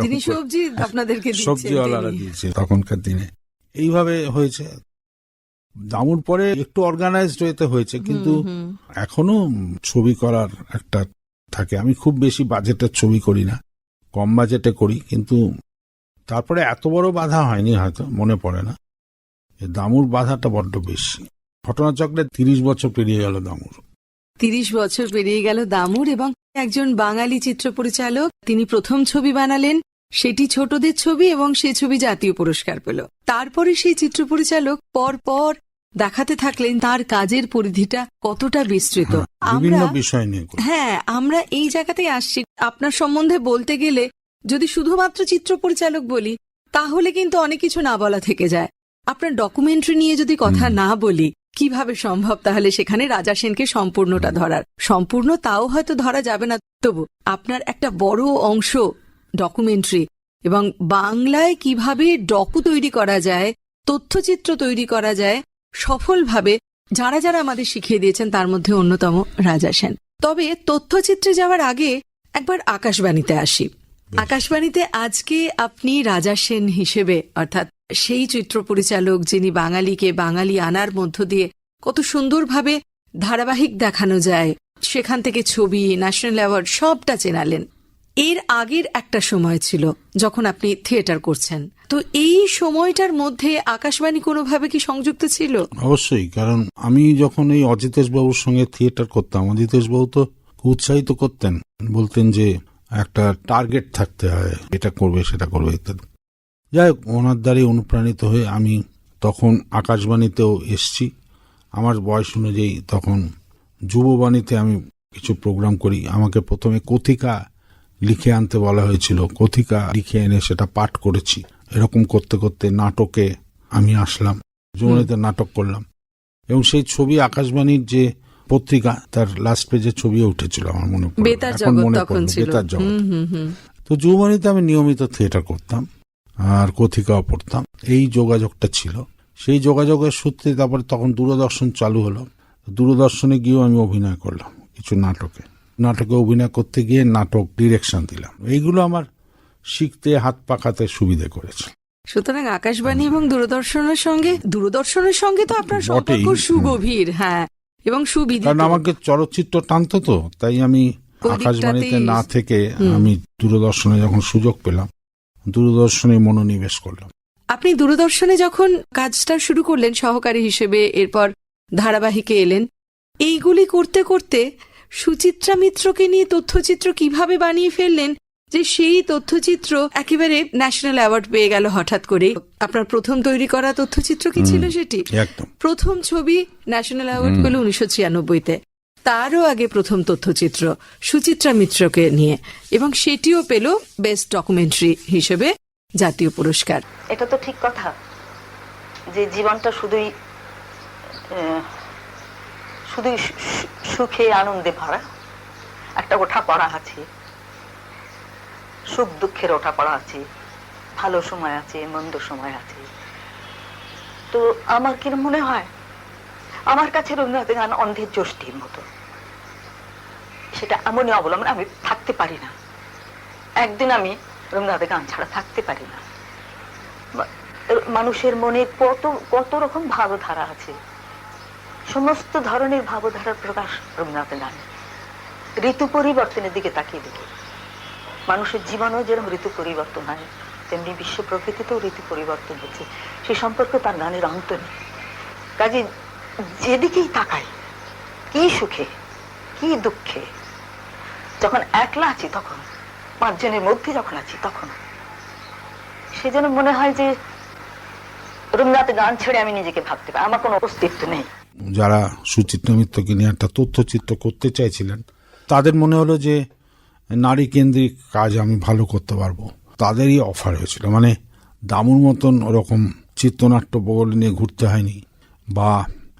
তিনি সবজি আপনাদেরকে দিচ্ছেন, সবজিওয়ালারা দিয়েছে তখনকার দিনে। এইভাবে হয়েছে। দামুর পরে একটু অর্গানাইজড হতে হয়েছে, কিন্তু এখনো ছবি করার একটা থাকে। আমি খুব বেশি বাজেটের ছবি করি না, কম বাজেটে করি, কিন্তু তারপরে এত বড় বাধা হয়নি, হয়তো মনে পড়ে না। দামুর বাধাটা বড্ড বেশি। ঘটনাচক্রে 30 বছর পেরিয়ে গেল দামুর। 30 বছর পেরিয়ে গেল দামুর, এবং একজন বাঙালি চিত্র পরিচালক, তিনি প্রথম ছবি বানালেন, সেটি ছোটদের ছবি, এবং সেই ছবি জাতীয় পুরস্কার পেল। তারপরে সেই চিত্র পরিচালক পর দেখাতে থাকলেন তার কাজের পরিধিটা কতটা বিস্তৃত। বিভিন্ন বিষয় নিয়ে। হ্যাঁ, আমরা এই জায়গাতেই আসছি। আপনার সম্বন্ধে বলতে গেলে যদি শুধুমাত্র চিত্র পরিচালক বলি, তাহলে কিন্তু অনেক কিছু না বলা থেকে যায়। আপনার ডকুমেন্টারি নিয়ে যদি কথা না বলি, কিভাবে সম্ভব তাহলে সেখানে রাজা সেনকে সম্পূর্ণটা ধরার? সম্পূর্ণ তাও হয়তো ধরা যাবে না, তবু আপনার একটা বড় অংশ ডকুমেন্টারি, এবং বাংলায় কিভাবে ডকু তৈরি করা যায়, তথ্যচিত্র তৈরি করা যায় সফলভাবে, যারা যারা আমাদের শিখিয়ে দিয়েছেন তার মধ্যে অন্যতম রাজা সেন। তবে তথ্যচিত্রে যাওয়ার আগে একবার আকাশবাণীতে আসি। আকাশবাণীতে আজকে আপনি রাজা সেন হিসেবে, অর্থাৎ সেই চিত্র পরিচালক যিনি বাঙালিকে বাঙালি আনার মধ্য দিয়ে কত সুন্দরভাবে ধারাবাহিক দেখানো যায়, সেখান থেকে ছবি, ন্যাশনাল অ্যাওয়ার্ড সবটা চেনালেন। এর আগের একটা সময় ছিল যখন আপনি থিয়েটার করছেন, তো এই সময়টার মধ্যে আকাশবাণী কোনোভাবে কি সংযুক্ত ছিল? অবশ্যই, কারণ আমি যখন এই অজিতেশ বাবুর সঙ্গে থিয়েটার করতাম, অজিতেশ বাবু তো উৎসাহিত করতেন, বলতেন যে একটা টার্গেট থাকতে হয়, এটা করবে সেটা করবে ইত্যাদি। যাই হোক, ওনার দ্বারাই অনুপ্রাণিত হয়ে আমি তখন আকাশবাণীতেও এসছি। আমার বয়স অনুযায়ী তখন যুববাণীতে আমি কিছু প্রোগ্রাম করি। আমাকে প্রথমে কথিকা লিখে আনতে বলা হয়েছিল, কথিকা লিখে এনে সেটা পাঠ করেছি। এরকম করতে করতে নাটকে আমি আসলাম, যুববাণীতে নাটক করলাম, এবং সেই ছবি আকাশবাণীর যে পত্রিকা তার লাস্ট পেজে ছবিও উঠেছিল, আমার মনে পড়ে, বেতার এখন জগৎ মনে তখন পড়লো, ছিল। বেতার জগৎ। তো যুববাণীতে আমি নিয়মিত থিয়েটার করতাম আর কথিকাও পড়তাম, এই যোগাযোগটা ছিল। সেই যোগাযোগের সূত্রে তারপরে তখন দূরদর্শন চালু হলো। দূরদর্শনে গিয়েও আমি অভিনয় করলাম কিছু নাটকে অভিনয় করতে গিয়ে নাটক ডিরেকশন দিলাম। এইগুলো আমার শিখতে, হাত পাকাতে সুবিধে করেছে। সুতরাং আকাশবাণী এবং দূরদর্শনের সঙ্গে তো আপনার সম্পর্ক সুগভীর। হ্যাঁ, এবং সুবিধা, কারণ আমাকে চলচ্চিত্র টানতো, তো তাই আমি আকাশবাণীতে না থেকে আমি দূরদর্শনে যখন সুযোগ পেলাম, দূরদর্শনে মনোনিবেশ করলাম। আপনি দূরদর্শনে যখন কাজটা শুরু করলেন সহকারী হিসেবে, এরপর ধারাবাহিকে এলেন, এইগুলি করতে করতে সুচিত্রা মিত্রকে নিয়ে তথ্যচিত্র কিভাবে বানিয়ে ফেললেন যে সেই তথ্যচিত্র একেবারে ন্যাশনাল অ্যাওয়ার্ড পেয়ে গেল হঠাৎ করে? আপনার প্রথম তৈরি করা তথ্যচিত্র কি ছিল সেটি? একদম প্রথম ছবি ন্যাশনাল অ্যাওয়ার্ড পেল 1996-তে। তারও আগে প্রথম তথ্যচিত্র সুচিত্রা মিত্রকে নিয়ে, এবং সেটিও পেল বেস্ট ডকুমেন্টারি হিসেবে জাতীয় পুরস্কার। এটা তো ঠিক কথা যে জীবনটা শুধুই সুখে আনন্দে ভরা, একটা ওঠা পড়া আছে, সুখ দুঃখের ওঠা পড়া আছে, ভালো সময় আছে, মন্দ সময় আছে। তো আমার কি মনে হয়, আমার কাছে রবীন্দ্রনাথের গান অন্ধের যষ্টির মতো। সেটা এমনই অবলম্বন, আমি থাকতে পারি না, একদিন আমি রবীন্দ্রনাথের গান ছাড়া থাকতে পারি না। মানুষের মনে কত রকম ভাবধারা আছে, সমস্ত ধরনের ভাবধারার প্রকাশ রবীন্দ্রনাথের গানে। ঋতু পরিবর্তনের দিকে তাকিয়ে দেখি, মানুষের জীবনেও যেরকম ঋতু পরিবর্তন হয়, তেমনি বিশ্ব প্রকৃতিতেও ঋতু পরিবর্তন হচ্ছে। সে সম্পর্কে তার গানের অন্ত নেই। কাজে যেদিকেই তাকাই, কি সুখে কি দুঃখে, যখন একলা আছি তখন, 5 জনের মধ্যে যখন আছি তখন, সেজন্য মনে হয় যে রবীন্দ্রনাথের গান ছেড়ে আমি নিজেকে ভাবতে পারি, আমার কোনো অস্তিত্ব নেই। যারা সুচিত্রা মিত্রকে নিয়ে একটা তথ্যচিত্র করতে চাইছিলেন, তাদের মনে হলো যে নারী কেন্দ্রিক কাজ আমি ভালো করতে পারবো, তাদেরই অফার হয়েছিল। মানে দামুর মতন ওরকম চিত্রনাট্য বলে নিয়ে ঘুরতে হয়নি, বা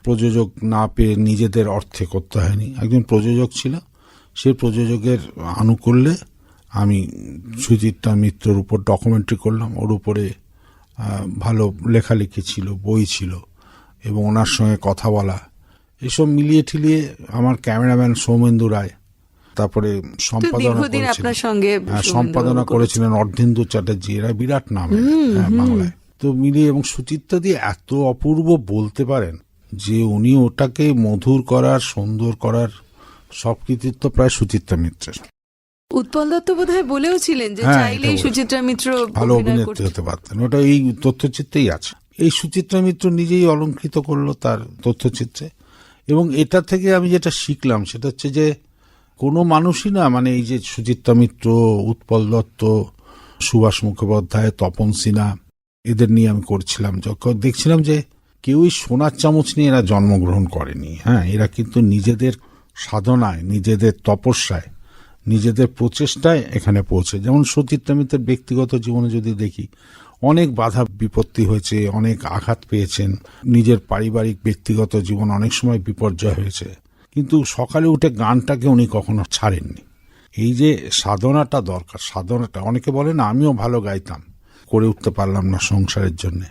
প্রযোজক না পেয়ে নিজেদের অর্থে করতে হয়নি। একজন প্রযোজক ছিল, সেই প্রযোজকের আনুকূল্যে আমি সুচিত্রা মিত্রর উপর ডকুমেন্টারি করলাম। ওর উপরে ভালো লেখালেখি ছিল, বই ছিল, এবং ওনার সঙ্গে কথা বলা, এসব মিলিয়ে ঠিলিয়ে আমার ক্যামেরাম্যান সৌমেন্দু রায়, তারপরে সম্পাদনা করেছিলেন অর্ধেন্দু চ্যাটার্জি, এরা বিরাট নাম বাংলায়। তো মিলিয়ে, এবং সুচিত্রা দিয়ে এত অপূর্ব বলতে পারেন যে উনি ওটাকে মধুর করার, সুন্দর করার সব কৃতিত্ব প্রায় সুচিত্রা মিত্রের। উৎপল দত্ত বোধহয় বলেও ছিলেন যে হ্যাঁ, চাইলেই এটা সুচিত্রা মিত্র ভালো অভিনয় অভিনেত্রী করতে- হতে পারতেন, ওটা এই তথ্যচিত্রেই আছে। এই সুচিত্রা মিত্র নিজেই অলঙ্কৃত করলো তার তথ্যচিত্রে। এবং এটা থেকে আমি যেটা শিখলাম সেটা হচ্ছে যে কোনো মানুষই না, মানে এই যে সুচিত্রা মিত্র, উৎপল দত্ত, সুভাষ মুখোপাধ্যায়, তপন সিনহা, এদের নিয়ে আমি করছিলাম, যখন দেখছিলাম যে কেউই সোনার চামচ নিয়ে এরা জন্মগ্রহণ করেনি। হ্যাঁ, এরা কিন্তু নিজেদের সাধনায়, নিজেদের তপস্যায়, নিজেদের প্রচেষ্টায় এখানে পৌঁছে। যেমন সুচিত্রা মিত্রের ব্যক্তিগত জীবনে যদি দেখি, অনেক বাধা বিপত্তি হয়েছে, অনেক আঘাত পেয়েছেন, নিজের পারিবারিক ব্যক্তিগত জীবন অনেক সময় বিপর্যয় হয়েছে, কিন্তু সকালে উঠে গানটাকে উনি কখনো ছাড়েননি। এই যে সাধনাটা দরকার, সাধনাটা, অনেকে বলে না আমিও ভালো গাইতাম, করে উঠতে পারলাম না সংসারের জন্য,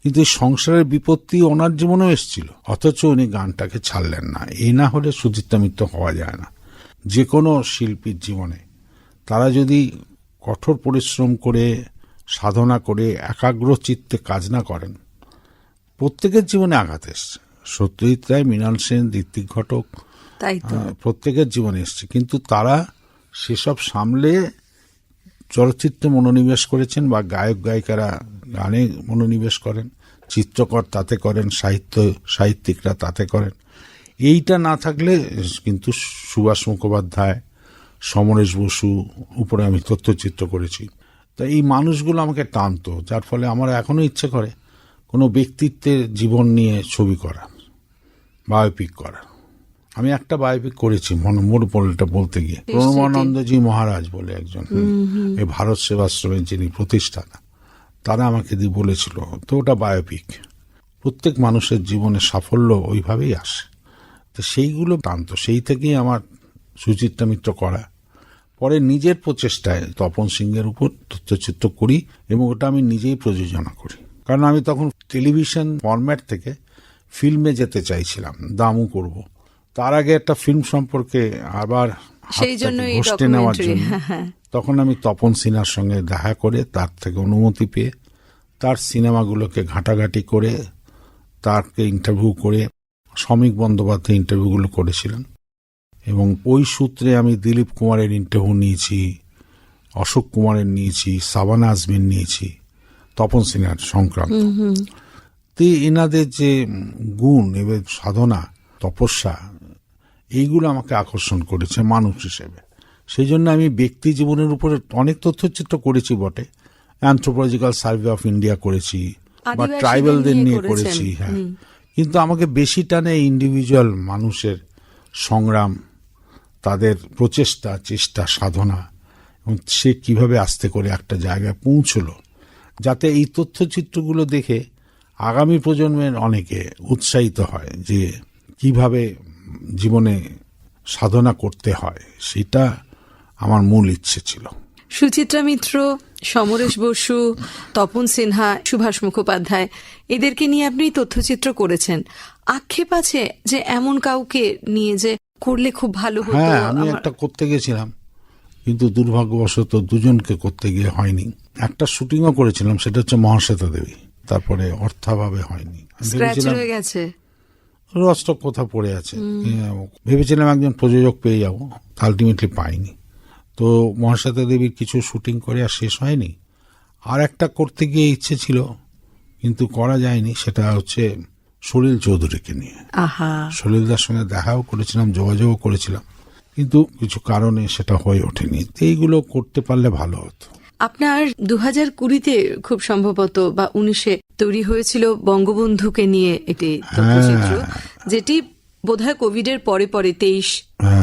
কিন্তু এই সংসারের বিপত্তি ওনার জীবনেও এসেছিল, অথচ উনি গানটাকে ছাড়লেন না। এই না হলে সুচিত্রা মিত্র হওয়া যায় না। যে কোনো শিল্পীর জীবনে তারা যদি কঠোর পরিশ্রম করে, সাধনা করে, একাগ্র চিত্তে কাজ না করেন, প্রত্যেকের জীবনে আঘাত এসছে। সত্যজিৎ রায়, মৃণাল সেন, ঋত্বিক ঘটক, তাই তো প্রত্যেকের জীবনে এসছে, কিন্তু তারা সেসব সামলে চলচ্চিত্রে মনোনিবেশ করেছেন, বা গায়ক গায়িকারা গানে মনোনিবেশ করেন, চিত্রকর তাতে করেন, সাহিত্যিকরা তাতে করেন। এইটা না থাকলে কিন্তু সুভাষ মুখোপাধ্যায়, সমরেশ বসু উপরে আমি তথ্যচিত্র করেছি, তা এই মানুষগুলো আমাকে টানতো, যার ফলে আমার এখনো ইচ্ছে করে কোনো ব্যক্তিত্বের জীবন নিয়ে ছবি করা, বায়োপিক করা। আমি একটা বায়োপিক করেছি, মোর বলটা বলতে গিয়ে, প্রণবানন্দজি মহারাজ বলে একজন, এই ভারত সেবাশ্রমের যিনি প্রতিষ্ঠাতা, তারা আমাকে দিয়ে বলেছিল, তো ওটা বায়োপিক। প্রত্যেক মানুষের জীবনে সাফল্য ওইভাবেই আসে, তো সেইগুলো টানতো, সেই থেকেই আমার সুচিত্রা মিত্র করা। পরে নিজের প্রচেষ্টায় তপন সিংহের উপর তথ্যচিত্র করি, এবং ওটা আমি নিজেই প্রযোজনা করি, কারণ আমি তখন টেলিভিশন ফরম্যাট থেকে ফিল্মে যেতে চাইছিলাম, দামও করব। তার আগে একটা ফিল্ম সম্পর্কে আবার সেই জন্য ঘষতে নেওয়ার জন্য তখন আমি তপন সিনহার সঙ্গে দেখা করে, তার থেকে অনুমতি পেয়ে, তার সিনেমাগুলোকে ঘাটাঘাটি করে, তারকে ইন্টারভিউ করে, শ্রমিক বন্দ্যোপাধ্যায় ইন্টারভিউগুলো করেছিলেন, এবং ওই সূত্রে আমি দিলীপ কুমারের ইন্টারভিউ নিয়েছি, অশোক কুমারের নিয়েছি, সাবানা আজমির নিয়েছি, তপন সিনহার সংক্রান্ত। তো এনাদের যে গুণ এবং সাধনা, তপস্যা, এইগুলো আমাকে আকর্ষণ করেছে মানুষ হিসেবে। সেই জন্য আমি ব্যক্তি জীবনের উপরে অনেক তথ্যচিত্র করেছি বটে, অ্যানথ্রোপোলজিক্যাল সার্ভে অফ ইন্ডিয়া করেছি, বা ট্রাইবালদের নিয়ে করেছি, হ্যাঁ, কিন্তু আমাকে বেশি টানে ইন্ডিভিজুয়াল মানুষের সংগ্রাম, তাদের প্রচেষ্টা, চেষ্টা, সাধনা, এবং সে কিভাবে আস্তে করে একটা জায়গায় পৌঁছলো, যাতে এই তথ্যচিত্রগুলো দেখে আগামী প্রজন্মের অনেকে উৎসাহিত হয় যে কিভাবে জীবনে সাধনা করতে হয়। সেটা আমার মূল ইচ্ছে ছিল। সুচিত্রা মিত্র, সমরেশ বসু, তপন সিনহা, সুভাষ মুখোপাধ্যায়, এদেরকে নিয়ে আপনি তথ্যচিত্র করেছেন। আক্ষেপ আছে যে এমন কাউকে নিয়ে যে করলে খুব ভালো হতো? হ্যাঁ, আমি একটা করতে গেছিলাম, কিন্তু দুর্ভাগ্যবশত দুজনকে করতে গিয়ে হয়নি। একটা শুটিংও করেছিলাম, সেটা হচ্ছে মহাশ্বেতা দেবী, তারপরে অর্থাভাবে হয়নি। স্ক্র্যাচ হয়ে গেছে, রস্টক কোথাও পড়ে আছে। ভেবেছিলাম একজন প্রযোজক পেয়ে যাবো, আলটিমেটলি পাইনি। তো মহাশ্বেতা দেবীর কিছু শুটিং করে আর শেষ হয়নি। আর একটা করতে গিয়ে ইচ্ছে ছিল, কিন্তু করা যায়নি, সেটা হচ্ছে সলিল চৌধুরীকে নিয়ে। সলিলদার সঙ্গে দেখাও করেছিলাম, যোগাযোগও করেছিলাম, কিন্তু কিছু কারণে সেটা হয়ে ওঠেনি। এইগুলো করতে পারলে ভালো হতো। আপনার 2020-তে খুব সম্ভবত বা 19-এ তৈরি হয়েছিল বঙ্গবন্ধুকে নিয়ে একটি তথ্যচিত্র, যেটি বোধহয় কোভিডের পরে পরে 23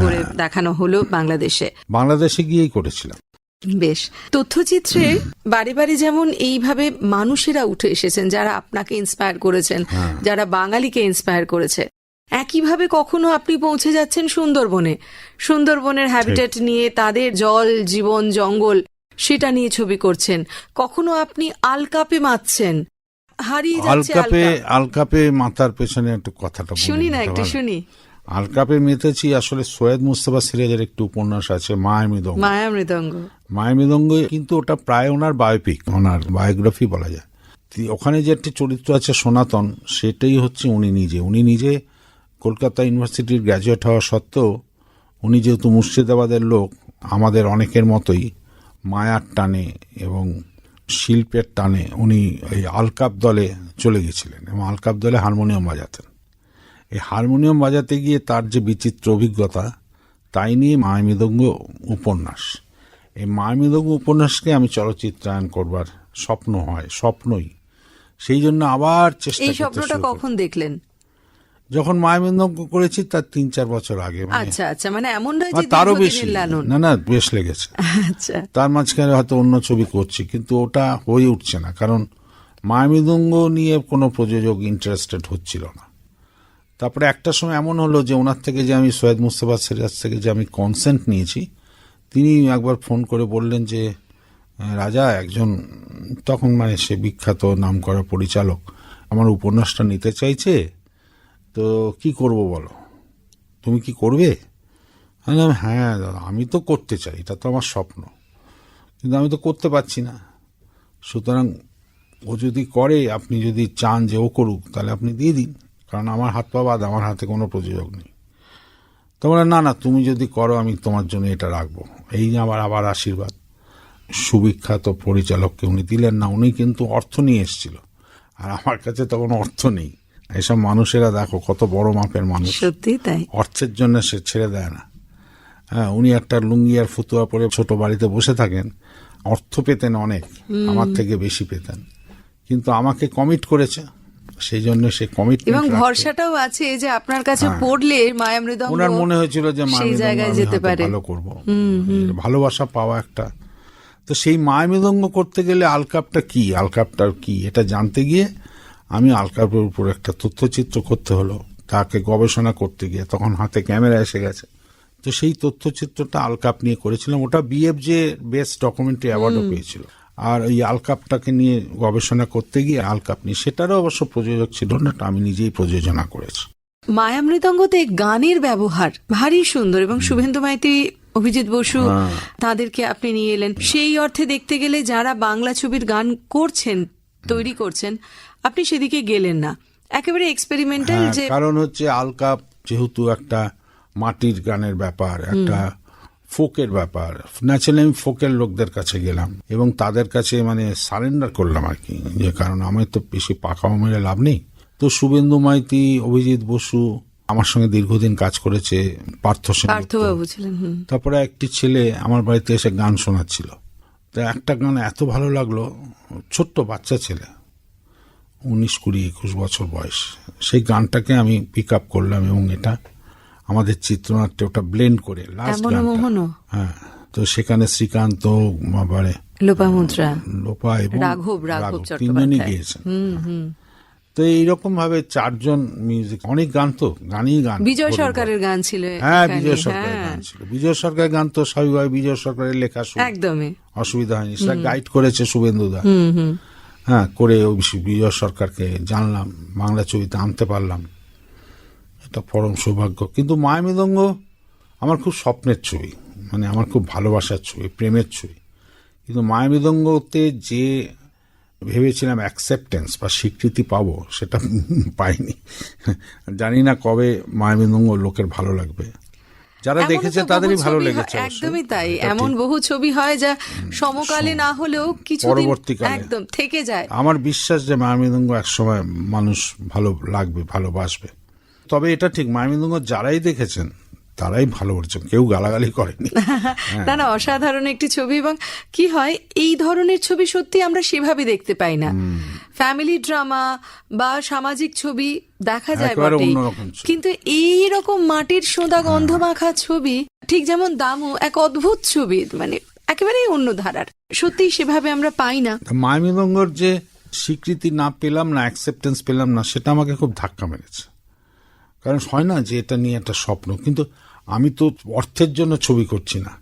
করে দেখানো হলো বাংলাদেশে গিয়েই করেছিলাম। বেশ, তথ্যচিত্রে বারে বারে যেমন এইভাবে মানুষেরা উঠে এসেছেন যারা আপনাকে ইন্সপায়ার করেছেন, যারা বাঙালিকে ইন্সপায়ার করেছে, একইভাবে কখনো আপনি পৌঁছে যাচ্ছেন সুন্দরবনের হ্যাবিটেট নিয়ে, তাদের জল, জীবন, জঙ্গল, সেটা নিয়ে ছবি করছেন। কখনো আপনি আলকাপে মাতছেন, হারিয়ে যাচ্ছে আলকাপে মাথার পেছনে একটু কথাটা শুনি না, একটু শুনি। আলকাপে মেতেছি আসলে সৈয়দ মুস্তাফা সিরাজের একটি উপন্যাস আছে, মায়া মৃদঙ্গ, কিন্তু ওটা প্রায় ওনার বায়োপিক, ওনার বায়োগ্রাফি বলা যায়। ওখানে যে একটি চরিত্র আছে সনাতন, সেটাই হচ্ছে উনি নিজে কলকাতা ইউনিভার্সিটির গ্র্যাজুয়েট হওয়া সত্ত্বেও উনি যেহেতু মুর্শিদাবাদের লোক, আমাদের অনেকের মতোই মায়ার টানে এবং শিল্পের টানে উনি এই আলকাপ দলে চলে গেছিলেন এবং আলকাপ দলে হারমোনিয়াম বাজাতেন। এই হারমোনিয়াম বাজাতে গিয়ে তার যে বিচিত্র অভিজ্ঞতা, তাই নিয়ে মায়ামৃদঙ্গ উপন্যাস। এই মায়ামৃদঙ্গ উপন্যাসকে আমি চলচ্চিত্রায়ন করবার স্বপ্নই। সেই জন্য আবার চেষ্টা এই করতে স্বপ্নটা শুরু করি। কখন দেখলেন? যখন মায়ামৃদঙ্গ করেছি তার 3-4 বছর আগে, আচ্ছা, মানে এমন নয় যে তারও বেশি, দীর্ঘদিনের লালন। না বেশ লেগেছে। আচ্ছা, তার মাঝখানে হয়তো অন্য ছবি করছি, কিন্তু ওটা হয়ে উঠছে না, কারণ মায়ামৃদঙ্গ নিয়ে কোনো প্রযোজক ইন্টারেস্টেড হচ্ছিল না। তারপরে একটা সময় এমন হলো যে ওনার থেকে যে আমি সৈয়দ মুস্তফা সিরাজ থেকে যে আমি কনসেন্ট নিয়েছি, তিনি একবার ফোন করে বললেন যে রাজা, একজন তখন মানে সে বিখ্যাত নামকরা পরিচালক আমার উপন্যাসটা নিতে চাইছে, তো কি করব বলো, তুমি কি করবে? আমি বললাম, হ্যাঁ দাদা, আমি তো করতে চাই, এটা তো আমার স্বপ্ন, কিন্তু আমি তো করতে পারছি না। সুতরাং ও যদি করে, আপনি যদি চান যে ও করুক, তাহলে আপনি দিয়ে দিন, কারণ আমার হাত পা বাদ, আমার হাতে কোনো প্রযোজক নেই। তো বলে, না তুমি যদি করো আমি তোমার জন্য এটা রাখবো। এই যে আবার আশীর্বাদ, সুবিখ্যাত পরিচালককে উনি দিলেন না। উনি কিন্তু অর্থ নিয়ে এসেছিল, আর আমার কাছে তখন অর্থ নেই। এসব মানুষেরা দেখো কত বড় মাপের মানুষ, সত্যি তাই। অর্থের জন্য সে ছেড়ে দেয় না। হ্যাঁ, উনি একটা লুঙ্গি আর ফতুয়া পরে ছোট বাড়িতে বসে থাকেন, অর্থ পেতেন অনেক, আমার থেকে বেশি পেতেন, কিন্তু আমাকে কমিট করেছে, সেই জন্য সে কমিটমেন্ট এবং ভরসাটাও আছে যে আপনার কাছে পড়লে মায়ামৃদঙ্গ, ওনার মনে হয়েছিল যে সেই জায়গায় যেতে পারে, ভালো করবো, ভালোবাসা পাওয়া একটা। তো সেই মায়ামৃদঙ্গ করতে গেলে আলকাপটা কি এটা জানতে গিয়ে আমি আলকাপের উপর একটা তথ্যচিত্র করতে হলো। তাকে গবেষণা করতে গিয়ে তখন হাতে ক্যামেরা এসে গেছে, তো সেই তথ্যচিত্রটা আলকাপ নিয়ে করেছিলাম। ওটা বিএফজে বেস্ট ডকুমেন্টারি অ্যাওয়ার্ডও পেয়েছিল। আর ওই আলকাপটাকে নিয়ে গবেষণা করতে গিয়ে আলকাপ নিয়ে, সেটারও অবশ্য প্রযোজক ছিল না, আমি নিজেই প্রযোজনা করেছি। মায়ামৃদঙ্গতে গানের ব্যবহার ভারী সুন্দর, এবং শুভেন্দু মাইতি, অভিজিৎ বসু, তাদেরকে আপনি নিয়ে এলেন। সেই অর্থে দেখতে গেলে যারা বাংলা ছবির গান করছেন, তৈরি করছেন, আপনি সেদিকে গেলেন না, একেবারে এক্সপেরিমেন্টাল। যে কারণ হচ্ছে আলকাপ যেহেতু একটা মাটির গানের ব্যাপার, একটা ফোকের ব্যাপার, ন্যাচারালি আমি ফোকের লোকদের কাছে গেলাম এবং তাদের কাছে মানে সারেন্ডার করলাম আর কি, যে কারণ আমার তো বেশি পাকাও মেরে লাভ নেই। তো শুভেন্দু মাইতি, অভিজিৎ বসু আমার সঙ্গে দীর্ঘদিন কাজ করেছে, পার্থবাবু ছিলেন। তারপরে একটি ছেলে আমার বাড়িতে এসে গান শোনাচ্ছিল, তো একটা গান এত ভালো লাগলো, ছোট্ট বাচ্চা ছেলে, 19-20-21 বছর বয়স, সেই গানটাকে আমি পিক আপ করলাম এবং এটা আমাদের চিত্রনাট্যে ওটা ব্লেন্ড করে লাস্ট গানটা, হ্যাঁ, তো সেখানে শ্রীকান্ত, লোপা এবং রাঘব তিনজনই গিয়েছেন। তো এইরকম ভাবে 4 জন মিউজিক, অনেক গান, তো গানই গান। বিজয় সরকারের গান ছিল, হ্যাঁ বিজয় সরকারের গান ছিল। বিজয় সরকারের গান তো স্বাভাবিকভাবে বিজয় সরকারের লেখা, একদমই অসুবিধা হয়নি, সেটা গাইড করেছে শুভেন্দুদা। হ্যাঁ, করে বিজয় সরকারকে জানলাম, বাংলা ছবিতে আনতে পারলাম, এটা পরম সৌভাগ্য। কিন্তু মায়ামৃদঙ্গ আমার খুব স্বপ্নের ছবি, মানে আমার খুব ভালোবাসার ছবি, প্রেমের ছবি। কিন্তু মায়ামৃদঙ্গতে যে ভেবেছিলাম অ্যাকসেপ্টেন্স বা স্বীকৃতি পাবো, সেটা পাইনি। জানি না কবে মায়ামৃদঙ্গ লোকের ভালো লাগবে, যারা দেখেছে তাদেরই ভালো লেগেছে। একদমই তাই, এমন বহু ছবি হয় যা সমকালে না হলেও কিছু পরবর্তীকালে একদম থেকে যায়। আমার বিশ্বাস যে মায়ামৃদঙ্গ একসময় মানুষ ভালো লাগবে, ভালোবাসবে। তবে এটা ঠিক, মায়ামৃদঙ্গ যারাই দেখেছেন তারাই ভালো বলছেন, কেউ গালাগালি করেনি। না, অসাধারণ একটি ছবি। এবং কি হয়, এই ধরনের ছবি সত্যি আমরা সেভাবে দেখতে পাই না। ফ্যামিলি ড্রামা বা সামাজিক ছবি দেখা যায় বটেই, কিন্তু এই রকম মাটির সোঁদা গন্ধ মাখা ছবি, ঠিক যেমন দামু, এক অদ্ভুত ছবি, মানে একেবারেই অন্য ধারার, সত্যি সেভাবে আমরা পাই না। মায়ামৃদঙ্গর যে স্বীকৃতি না পেলাম না, অ্যাকসেপ্টেন্স পেলাম না, সেটা আমাকে খুব ধাক্কা মেরেছে। কারণ হয় না যে এটা নিয়ে একটা স্বপ্ন, কিন্তু আমি তো অর্থের জন্য ছবি করছি না,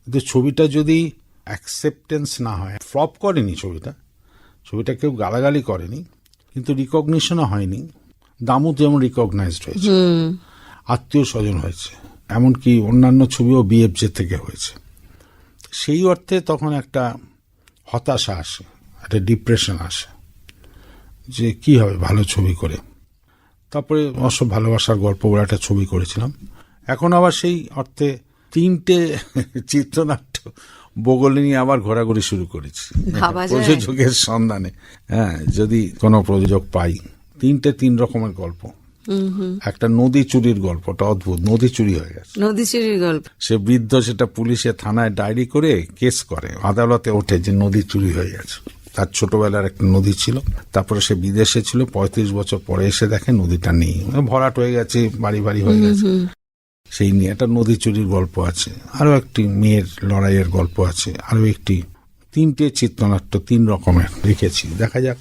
কিন্তু ছবিটা যদি অ্যাকসেপ্টেন্স না হয়, ফ্লপ করেনি ছবিটা কেউ গালাগালি করেনি, কিন্তু রিকগনিশনও হয়নি। দামু যেমন রিকগনাইজড হয়েছে, আত্মীয় স্বজন হয়েছে, এমনকি অন্যান্য ছবিও বিএফজে থেকে হয়েছে। সেই অর্থে তখন একটা হতাশা আসে, একটা ডিপ্রেশন আসে, যে কি হবে ভালো ছবি করে। তারপরে অবশ্য ভালোবাসার গল্প বলে একটা ছবি করেছিলাম। এখন আবার সেই অর্থে 3টে চিত্রনাট্য বগলে নিয়ে আবার ঘোরাঘুরি শুরু করেছি ভাবা যায়। প্রযোজকের সন্ধানে। হ্যাঁ, যদি কোনো প্রযোজক পাই। 3 রকমের গল্প। একটা নদী চুরির গল্প, ওটা অদ্ভুত, নদী চুরি হয়ে গেছে, নদী চুরির গল্প। সে বৃদ্ধ সেটা পুলিশে থানায় ডায়েরি করে কেস করে, আদালতে ওঠে যে নদী চুরি হয়ে গেছে। তার ছোটবেলার একটা নদী ছিল, তারপরে সে বিদেশে ছিল, 35 বছর পরে এসে দেখে নদীটা নেই, ভরাট হয়ে গেছে, বাড়ি বাড়ি হয়ে গেছে। সেই নিয়ে একটা নদী চুরির গল্প আছে, আরো একটি মেয়ের লড়াইয়ের গল্প আছে, আরো একটি 3টে চিত্রনাট্য 3 রকমের লিখেছি। দেখা যাক।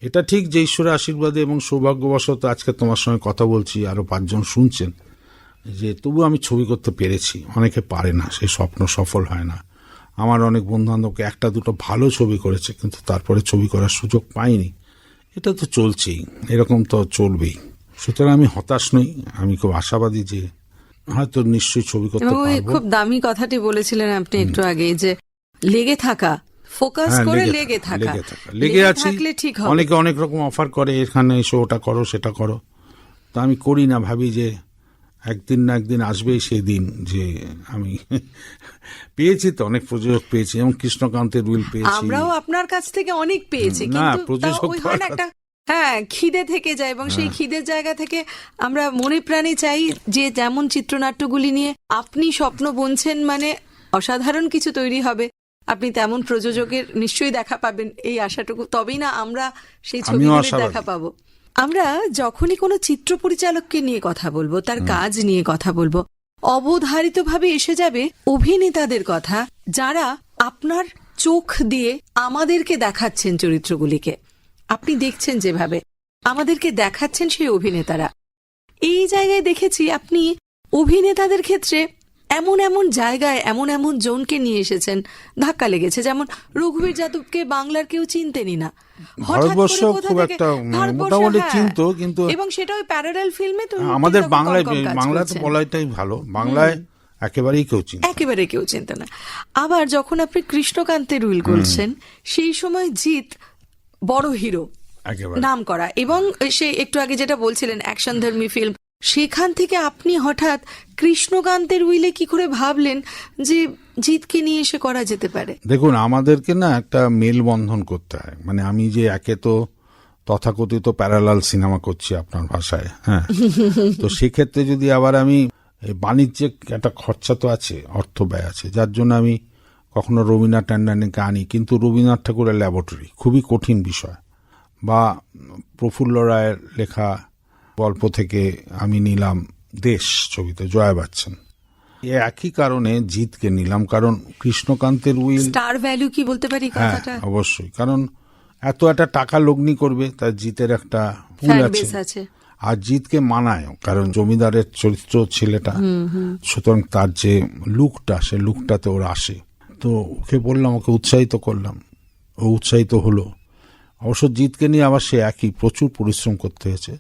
এটা ঠিক যে ঈশ্বরের আশীর্বাদে এবং সৌভাগ্যবশত আজকে তোমার সঙ্গে কথা বলছি, আরো 5 জন শুনছেন, যে তবু আমি ছবি করতে পেরেছি। অনেকে পারে না, সেই স্বপ্ন সফল হয় না। আমার অনেক বন্ধু বান্ধবকে 1-2 ভালো ছবি করেছে, কিন্তু তারপরে ছবি করার সুযোগ পাইনি। এটা তো চলছেই, এরকম তো চলবেই। সুতরাং আমি হতাশ নই, আমি খুব আশাবাদী যে হয়তো নিশ্চয়ই ছবি করতে এবং ওই পারবো। খুব দামি কথাটি বলেছিলেন আপনি একটু আগে, যে লেগে থাকা, ফোকাস হ্যাঁ, করে লেগে থাকা। লেগে আছি। থাকলে ঠিক হবে। অনেকে অনেক রকম অফার করে, এখানে এসো, ওটা করো, সেটা করো। তা আমি করি না, ভাবি যে একদিন না একদিন আসবেই সেই দিন যে আমি পেয়েছি তো, অনেক প্রযোজক পেয়েছি, এবং কৃষ্ণকান্তের উইল পেয়েছি। আমরাও আপনার কাছ থেকে অনেক পেয়েছি, না, কিন্তু প্রযোজক তাও ওই হয় না একটা, হ্যাঁ, খিদে থেকে যায়, এবং সেই খিদের জায়গা থেকে আমরা মনে প্রাণে চাই যে যেমন চিত্রনাট্যগুলি নিয়ে আপনি স্বপ্ন বুনছেন, মানে অসাধারণ কিছু তৈরি হবে, আপনি তেমন প্রযোজকের নিশ্চয়ই দেখা পাবেন, এই আশাটুকু, তবেই না আমরা সেই ছবিগুলির দেখা পাবো। আমরা যখনই কোনো চিত্র পরিচালককে নিয়ে কথা বলবো, তার কাজ নিয়ে কথা বলবো, অবধারিতভাবে এসে যাবে অভিনেতাদের কথা, যারা আপনার চোখ দিয়ে আমাদেরকে দেখাচ্ছেন চরিত্রগুলিকে। আপনি দেখছেন যেভাবে আমাদেরকে দেখাচ্ছেন সেই অভিনেতারা। এই জায়গায় দেখেছি আপনি অভিনেতাদের ক্ষেত্রে এমন এমন জায়গায় এমন এমন জোনকে নিয়ে এসেছেন, ধাক্কা লেগেছে। যেমন রঘুবীর যাদবকে বাংলার কেউ চিনতেনই না, ভারতবর্ষ খুব একটা মোটামুটি চিনতো, কিন্তু এবং সেটা ওই প্যারালাল ফিল্মে তো আমাদের বাংলায় তো বলাটাই ভালো, বাংলায় একেবারেই কেউ চিনত, একেবারে কেউ চিনত না। আবার যখন আপনি কৃষ্ণকান্তের উইল করছেন, সেই সময় জিৎ বড় হিরো, নাম করা, এবং সে একটু আগে যেটা বলছিলেন অ্যাকশনধর্মী ফিল্ম, সেখান থেকে আপনি হঠাৎ কৃষ্ণকান্তের উইলে কি করে ভাবলেন যে জিতকে নিয়ে এসে করা যেতে পারে? দেখুন, আমাদেরকে না একটা মেলবন্ধন করতে হয়। মানে আমি যে একে তো তথাকথিত প্যারালাল সিনেমা করছি আপনার ভাষায়, হ্যাঁ, তো সেক্ষেত্রে যদি আবার আমি বাণিজ্যিক একটা খরচা তো আছে, অর্থ ব্যয় আছে, যার জন্য আমি কখনো রবীন্দ্রনাথ ট্যান্ডনকে আনি, কিন্তু রবীন্দ্রনাথ ঠাকুরের ল্যাবরেটরি খুবই কঠিন বিষয়, বা প্রফুল্ল রায়ের লেখা গল্প থেকে আমি নিলাম দেশ ছবিতে জয়া বচ্চন। একই কারণে জিতকে নিলাম, কারণ কৃষ্ণকান্তের উইল স্টার ভ্যালু কি বলতে পারি কথাটা? হ্যাঁ, অবশ্যই, কারণ এত একটা টাকা লগ্নি করবে, তার জিতের একটা পুল আছে, আর জিতকে মানায়, কারণ জমিদারের চরিত্র ছেলেটা, সুতরাং তার যে লুকটা, সে লুকটাতে ওরা আসে। তো ওকে বললাম, ওকে উৎসাহিত করলাম, ও উৎসাহিত হলো। অবশ্য জিতকে নিয়ে আবার সে একই প্রচুর পরিশ্রম করতে হয়েছে,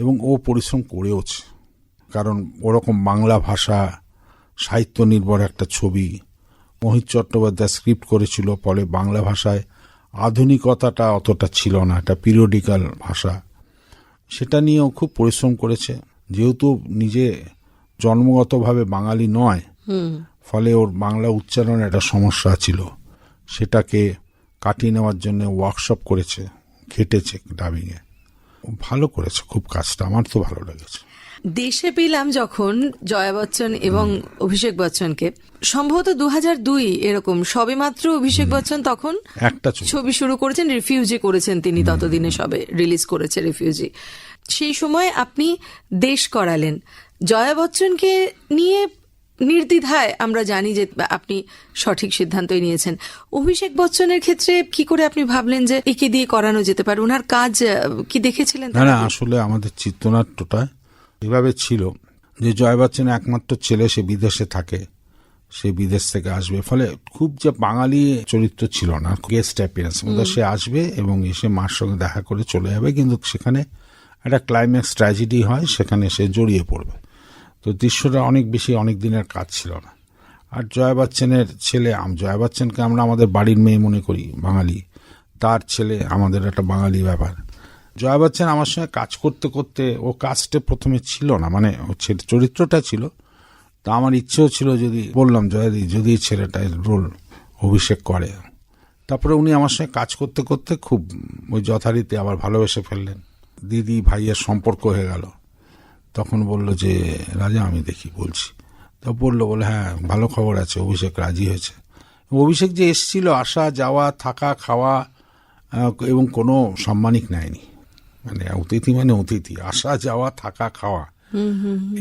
এবং ও পরিশ্রম করেওছে, কারণ ওরকম বাংলা ভাষা সাহিত্য নির্ভর একটা ছবি মোহিত চট্টোপাধ্যায় স্ক্রিপ্ট করেছিল, ফলে বাংলা ভাষায় আধুনিকতাটা অতটা ছিল না, একটা পিরিয়ডিক্যাল ভাষা, সেটা নিয়েও খুব পরিশ্রম করেছে। যেহেতু নিজে জন্মগতভাবে বাঙালি নয়, ফলে ওর বাংলা উচ্চারণে একটা সমস্যা ছিল, সেটাকে কাটিয়ে নেওয়ার জন্য ওয়ার্কশপ করেছে, খেটেছে ডাবিংয়ে, ভালো করেছে খুব কাজটা, আমার তো ভালো লেগেছে। দেশে পেলাম যখন জয়া বচ্চন এবং অভিষেক বচ্চনকে, সম্ভবত 2002 এরকম সবেমাত্র অভিষেক বচ্চন তখন একটা ছবি শুরু করেছেন, রিফিউজি করেছেন তিনি, ততদিনে সবে রিলিজ করেছে রিফিউজি। সেই সময় আপনি দেশ করালেন। জয়া বচ্চনকে নিয়ে নির্দ্বিধায় আমরা জানি যে আপনি সঠিক সিদ্ধান্তই নিয়েছেন। অভিষেক বচ্চনের ক্ষেত্রে কি করে আপনি ভাবলেন যে একে দিয়ে করানো যেতে পারে? ওনার কাজ কি দেখেছিলেন? না, আসলে আমাদের চিত্রনাট্যটা এভাবে ছিল যে জয়া বচ্চন একমাত্র ছেলে, সে বিদেশে থাকে, সে বিদেশ থেকে আসবে, ফলে খুব যে বাঙালি চরিত্র ছিল না, গেস্ট অ্যাপিয়ারেন্স, সে আসবে এবং এসে মার সঙ্গে দেখা করে চলে যাবে, কিন্তু সেখানে একটা ক্লাইম্যাক্স ট্র্যাজেডি হয়, সেখানে সে জড়িয়ে পড়বে। তো দৃশ্যটা অনেক বেশি, অনেক দিনের কাজ ছিল না। আর জয়া বচ্চনের ছেলে, জয়া বচ্চনকে আমরা আমাদের বাড়ির মেয়ে মনে করি, বাঙালি, তার ছেলে আমাদের একটা বাঙালি ব্যাপার, জয়া বচ্চন আমার সঙ্গে কাজ করতে করতে, ও কাজটা প্রথমে ছিল না, মানে চরিত্রটা ছিল, তা আমার ইচ্ছেও ছিল, যদি বললাম জয়াদি যদি এই ছেলেটা রোল অভিষেক করে, তারপরে উনি আমার সঙ্গে কাজ করতে করতে খুব ওই যথারীতি আবার ভালোবেসে ফেললেন, দিদি ভাইয়ের সম্পর্ক হয়ে গেল। তখন বলল যে রাজা আমি দেখি বলছি, তা বললো হ্যাঁ ভালো খবর আছে, অভিষেক রাজি হয়েছে। অভিষেক যে এসেছিল আসা যাওয়া থাকা খাওয়া এবং কোনো সাম্মানিক নেয়নি, মানে অতিথি মানে অতিথি, আসা যাওয়া থাকা খাওয়া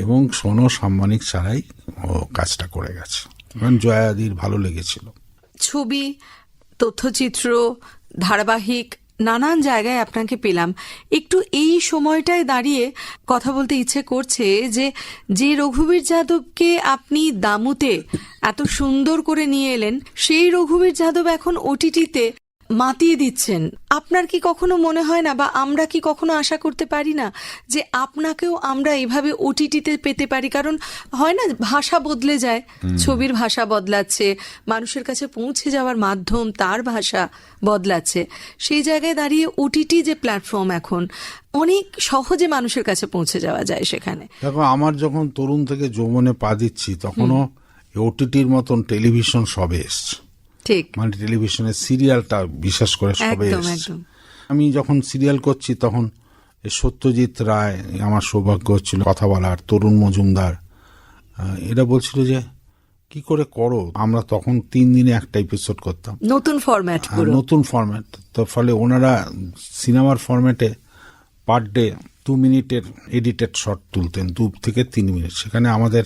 এবং কোনো সাম্মানিক ছাড়াই ও কাজটা করে গেছে। জয়াদির ভালো লেগেছিল। ছবি, তথ্যচিত্র, ধারাবাহিক নানান জায়গায় আপনাকে পেলাম। একটু এই সময়টায় দাঁড়িয়ে কথা বলতে ইচ্ছে করছে যে রঘুবীর যাদবকে আপনি দামুতে এত সুন্দর করে নিয়ে এলেন, সেই রঘুবীর যাদব এখন ওটিটিতে মাতিয়ে দিচ্ছেন। আপনার কি কখনো মনে হয় না, বা আমরা কি কখনো আশা করতে পারি না যে আপনাকেও আমরা এভাবে ওটিটিতে পেতে পারি? কারণ হয় না, ভাষা বদলে যায়, ছবির ভাষা বদলাচ্ছে, মানুষের কাছে পৌঁছে যাওয়ার মাধ্যম তার ভাষা বদলাচ্ছে। সেই জায়গায় দাঁড়িয়ে ওটিটি যে প্ল্যাটফর্ম, এখন অনেক সহজে মানুষের কাছে পৌঁছে যাওয়া যায় সেখানে। দেখো, আমার যখন তরুণ থেকে যৌবনে পা দিচ্ছি তখনও ওটিটির মতন টেলিভিশন সবে এসছে, ঠিক, মানে টেলিভিশনের সিরিয়ালটা বিশেষ করে সবে এসছে। আমি যখন সিরিয়াল করছি তখন সত্যজিৎ রায়, আমার সৌভাগ্য হচ্ছিল কথা বলার, তরুণ মজুমদার, এরা বলছিল যে কি করে করো। আমরা তখন 3 দিনে একটা এপিসোড করতাম, নতুন ফরম্যাট, নতুন ফরম্যাট। তো ফলে ওনারা সিনেমার ফরম্যাটে পার ডে 2 মিনিটের এডিটেড শট তুলতেন, 2 থেকে 3 মিনিট, সেখানে আমাদের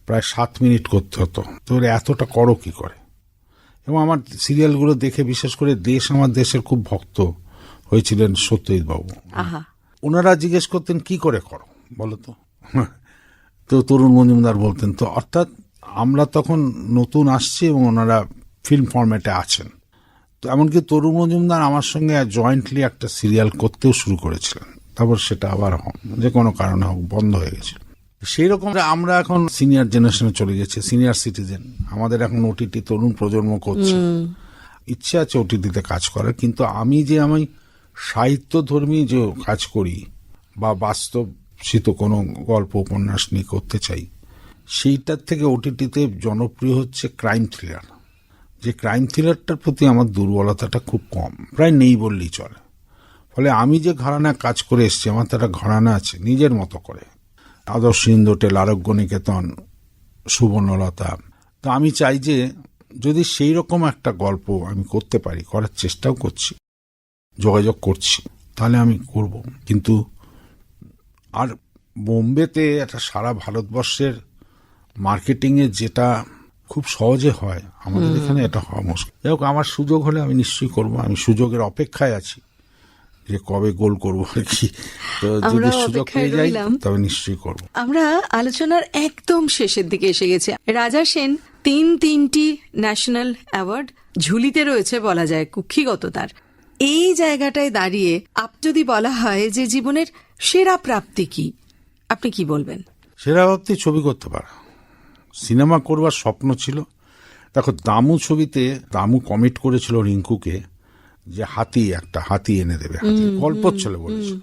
প্রায় 7 মিনিট করতে হতো। তো এতটা করো কি করে? এবং আমার সিরিয়ালগুলো দেখে বিশেষ করে আমার দেশের খুব ভক্ত হয়েছিলেন সত্যজিৎ বাবু। ওনারা জিজ্ঞেস করতেন কি করে করো বলো তো, তো তরুণ মজুমদার বলতেন। তো অর্থাৎ আমরা তখন নতুন আসছি এবং ওনারা ফিল্ম ফরম্যাটে আছেন। তো এমনকি তরুণ মজুমদার আমার সঙ্গে জয়েন্টলি একটা সিরিয়াল করতেও শুরু করেছিলেন, তারপর সেটা আবার যে কোনো কারণে হোক বন্ধ হয়ে গেছিল। সেই রকম আমরা এখন সিনিয়র জেনারেশনে চলে গেছে, সিনিয়র সিটিজেন, আমাদের এখন ওটিটি তরুণ প্রজন্ম করছে, ইচ্ছে আছে ওটিটিতে কাজ করার। কিন্তু আমি সাহিত্যধর্মী যে কাজ করি বা বাস্তবসিত কোনো গল্প উপন্যাস নিয়ে করতে চাই, সেইটার থেকে ওটিটিতে জনপ্রিয় হচ্ছে ক্রাইম থ্রিলার। যে ক্রাইম থ্রিলারটার প্রতি আমার দুর্বলতাটা খুব কম, প্রায় নেই বললেই চলে। ফলে আমি যে ঘরানা কাজ করে এসছি, আমার তো একটা ঘরানা আছে নিজের মতো করে, আদর্শ হিন্দু হোটেল, আরোগ্য নিকেতন, সুবর্ণলতা। তো আমি চাই যে যদি সেই রকম একটা গল্প আমি করতে পারি, করার চেষ্টাও করছি, যোগাযোগ করছি, তাহলে আমি করব। কিন্তু আর বোম্বেতে একটা সারা ভারতবর্ষের মার্কেটিংয়ে যেটা খুব সহজে হয়, আমাদের এখানে এটা হওয়া মুশকিল। যাই হোক, আমার সুযোগ হলে আমি নিশ্চয়ই করব, আমি সুযোগের অপেক্ষায় আছি যে কবে গোল করবো আর কি। তো যদি সুযোগ পেয়ে যাই তবে নিশ্চয়ই করবো। আমরা আলোচনার একদম শেষের দিকে এসে গেছি। রাজা সেন 3টি ন্যাশনাল অ্যাওয়ার্ড ঝুলিতে রয়েছে বলা যায়, কুক্ষিগত তার। এই জায়গাটায় দাঁড়িয়ে যদি বলা হয় যে জীবনের সেরা প্রাপ্তি কি, আপনি কি বলবেন? সেরা প্রাপ্তি ছবি করতে পারা, সিনেমা করবার স্বপ্ন ছিল। দেখো, দামু ছবিতে দামু কমিট করেছিল রিঙ্কুকে যে একটা হাতি এনে দেবে, গল্প ছিল বলেছিল।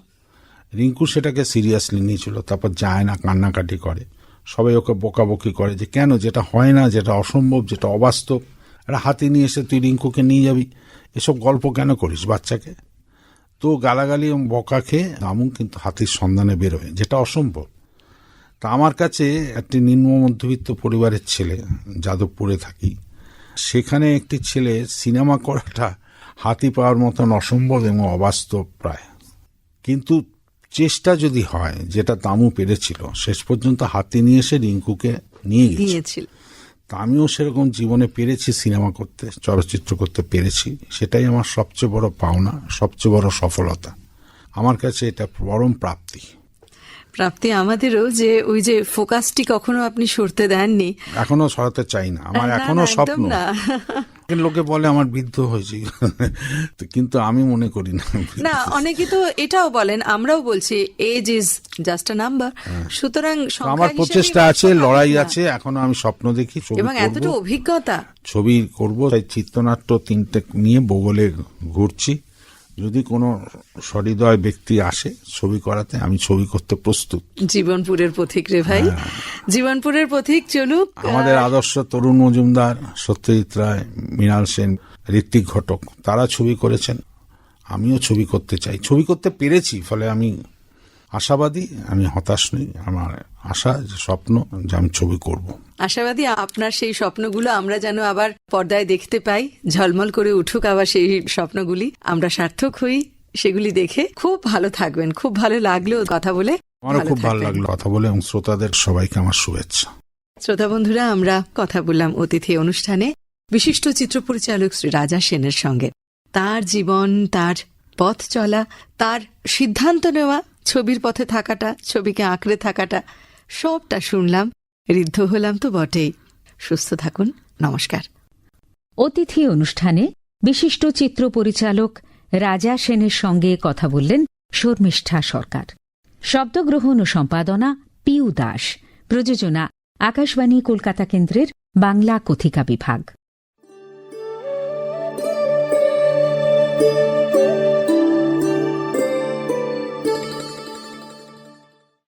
রিঙ্কু সেটাকে সিরিয়াসলি নিয়েছিল, তারপর যায় না, কান্নাকাটি করে, সবাই ওকে বকাবকি করে যে কেন, যেটা হয় না, যেটা অসম্ভব, যেটা অবাস্তব, একটা হাতি নিয়ে এসে তুই রিঙ্কুকে নিয়ে যাবি, এসব গল্প কেন করিস বাচ্চাকে? তো গালাগালি এবং বকা খেয়ে দামু কিন্তু হাতির সন্ধানে বেরোয়, যেটা অসম্ভব। তা আমার কাছে একটি নিম্ন মধ্যবিত্ত পরিবারের ছেলে, যাদবপুরে থাকি, সেখানে একটি ছেলে সিনেমা করাটা হাতি পাওয়ার মতন অসম্ভব এবং অবাস্তব প্রায়। কিন্তু চেষ্টা যদি হয়, যেটা দামু পেরেছিল, শেষ পর্যন্ত হাতি নিয়ে এসে রিঙ্কুকে নিয়ে গিয়েছিল। তা আমিও সেরকম জীবনে পেরেছি সিনেমা করতে, চলচ্চিত্র করতে পেরেছি, সেটাই আমার সবচেয়ে বড় পাওনা, সবচেয়ে বড় সফলতা। আমার কাছে এটা পরম প্রাপ্তি আমাদেরও, যে ওই যে ফোকাসটি কখনো আপনি সরতে দেননি। এখনো সরাতে চাই না, আমার এখনো স্বপ্ন। লোকে বলে আমার বৃদ্ধ হয়েছে, কিন্তু আমি মনে করি না। অনেকে তো এটাও বলেন, আমরাও বলছি age is just a number. সুতরাং আমার প্রচেষ্টা আছে, লড়াই আছে, এখনো আমি স্বপ্ন দেখি, এবং এতটা অভিজ্ঞতা, ছবি করব। তাই চিত্রনাট্য 3টে নিয়ে বগলে ঘুরছি, যদি কোনো সহৃদয় ব্যক্তি আসে ছবি করাতে, আমি ছবি করতে প্রস্তুত। জীবনপুরের পথিক রে ভাই, জীবনপুরের পথিক চলুক। আমাদের আদর্শ তরুণ মজুমদার, সত্যজিৎ রায়, মৃণাল সেন, ঋত্বিক ঘটক, তারা ছবি করেছেন। আমিও ছবি করতে চাই, ছবি করতে পেরেছি, ফলে আমি আশাবাদী, আমি হতাশ নই। আমার আশা, যে স্বপ্ন, যে আমি ছবি করব। আশাবাদী আপনার সেই স্বপ্নগুলো আমরা যেন আবার পর্দায় দেখতে পাই, ঝলমল করে উঠুক আবার সেই স্বপ্নগুলি, আমরা সার্থক হই সেগুলি দেখে। খুব ভালো থাকবেন, খুব ভালো লাগলো কথা বলে। আমারও খুব ভালো লাগলো কথা বলে, এবং শ্রোতাদের সবাইকে আমার শুভেচ্ছা। শ্রোতা বন্ধুরা, আমরা কথা বললাম অতিথি অনুষ্ঠানে বিশিষ্ট চিত্র পরিচালক শ্রী রাজা সেনের সঙ্গে। তার জীবন, তার পথ চলা, তার সিদ্ধান্ত নেওয়া, ছবির পথে থাকাটা, ছবিকে আঁকড়ে থাকাটা, সবটা শুনলাম, ঋদ্ধ হলাম তো বটেই। সুস্থ থাকুন, নমস্কার। অতিথি অনুষ্ঠানে বিশিষ্ট চিত্র পরিচালক রাজা সেনের সঙ্গে কথা বললেন শর্মিষ্ঠা সরকার। শব্দগ্রহণ ও সম্পাদনা পিউ দাস। প্রযোজনা আকাশবাণী কলকাতা কেন্দ্রের বাংলা কথিকা বিভাগ।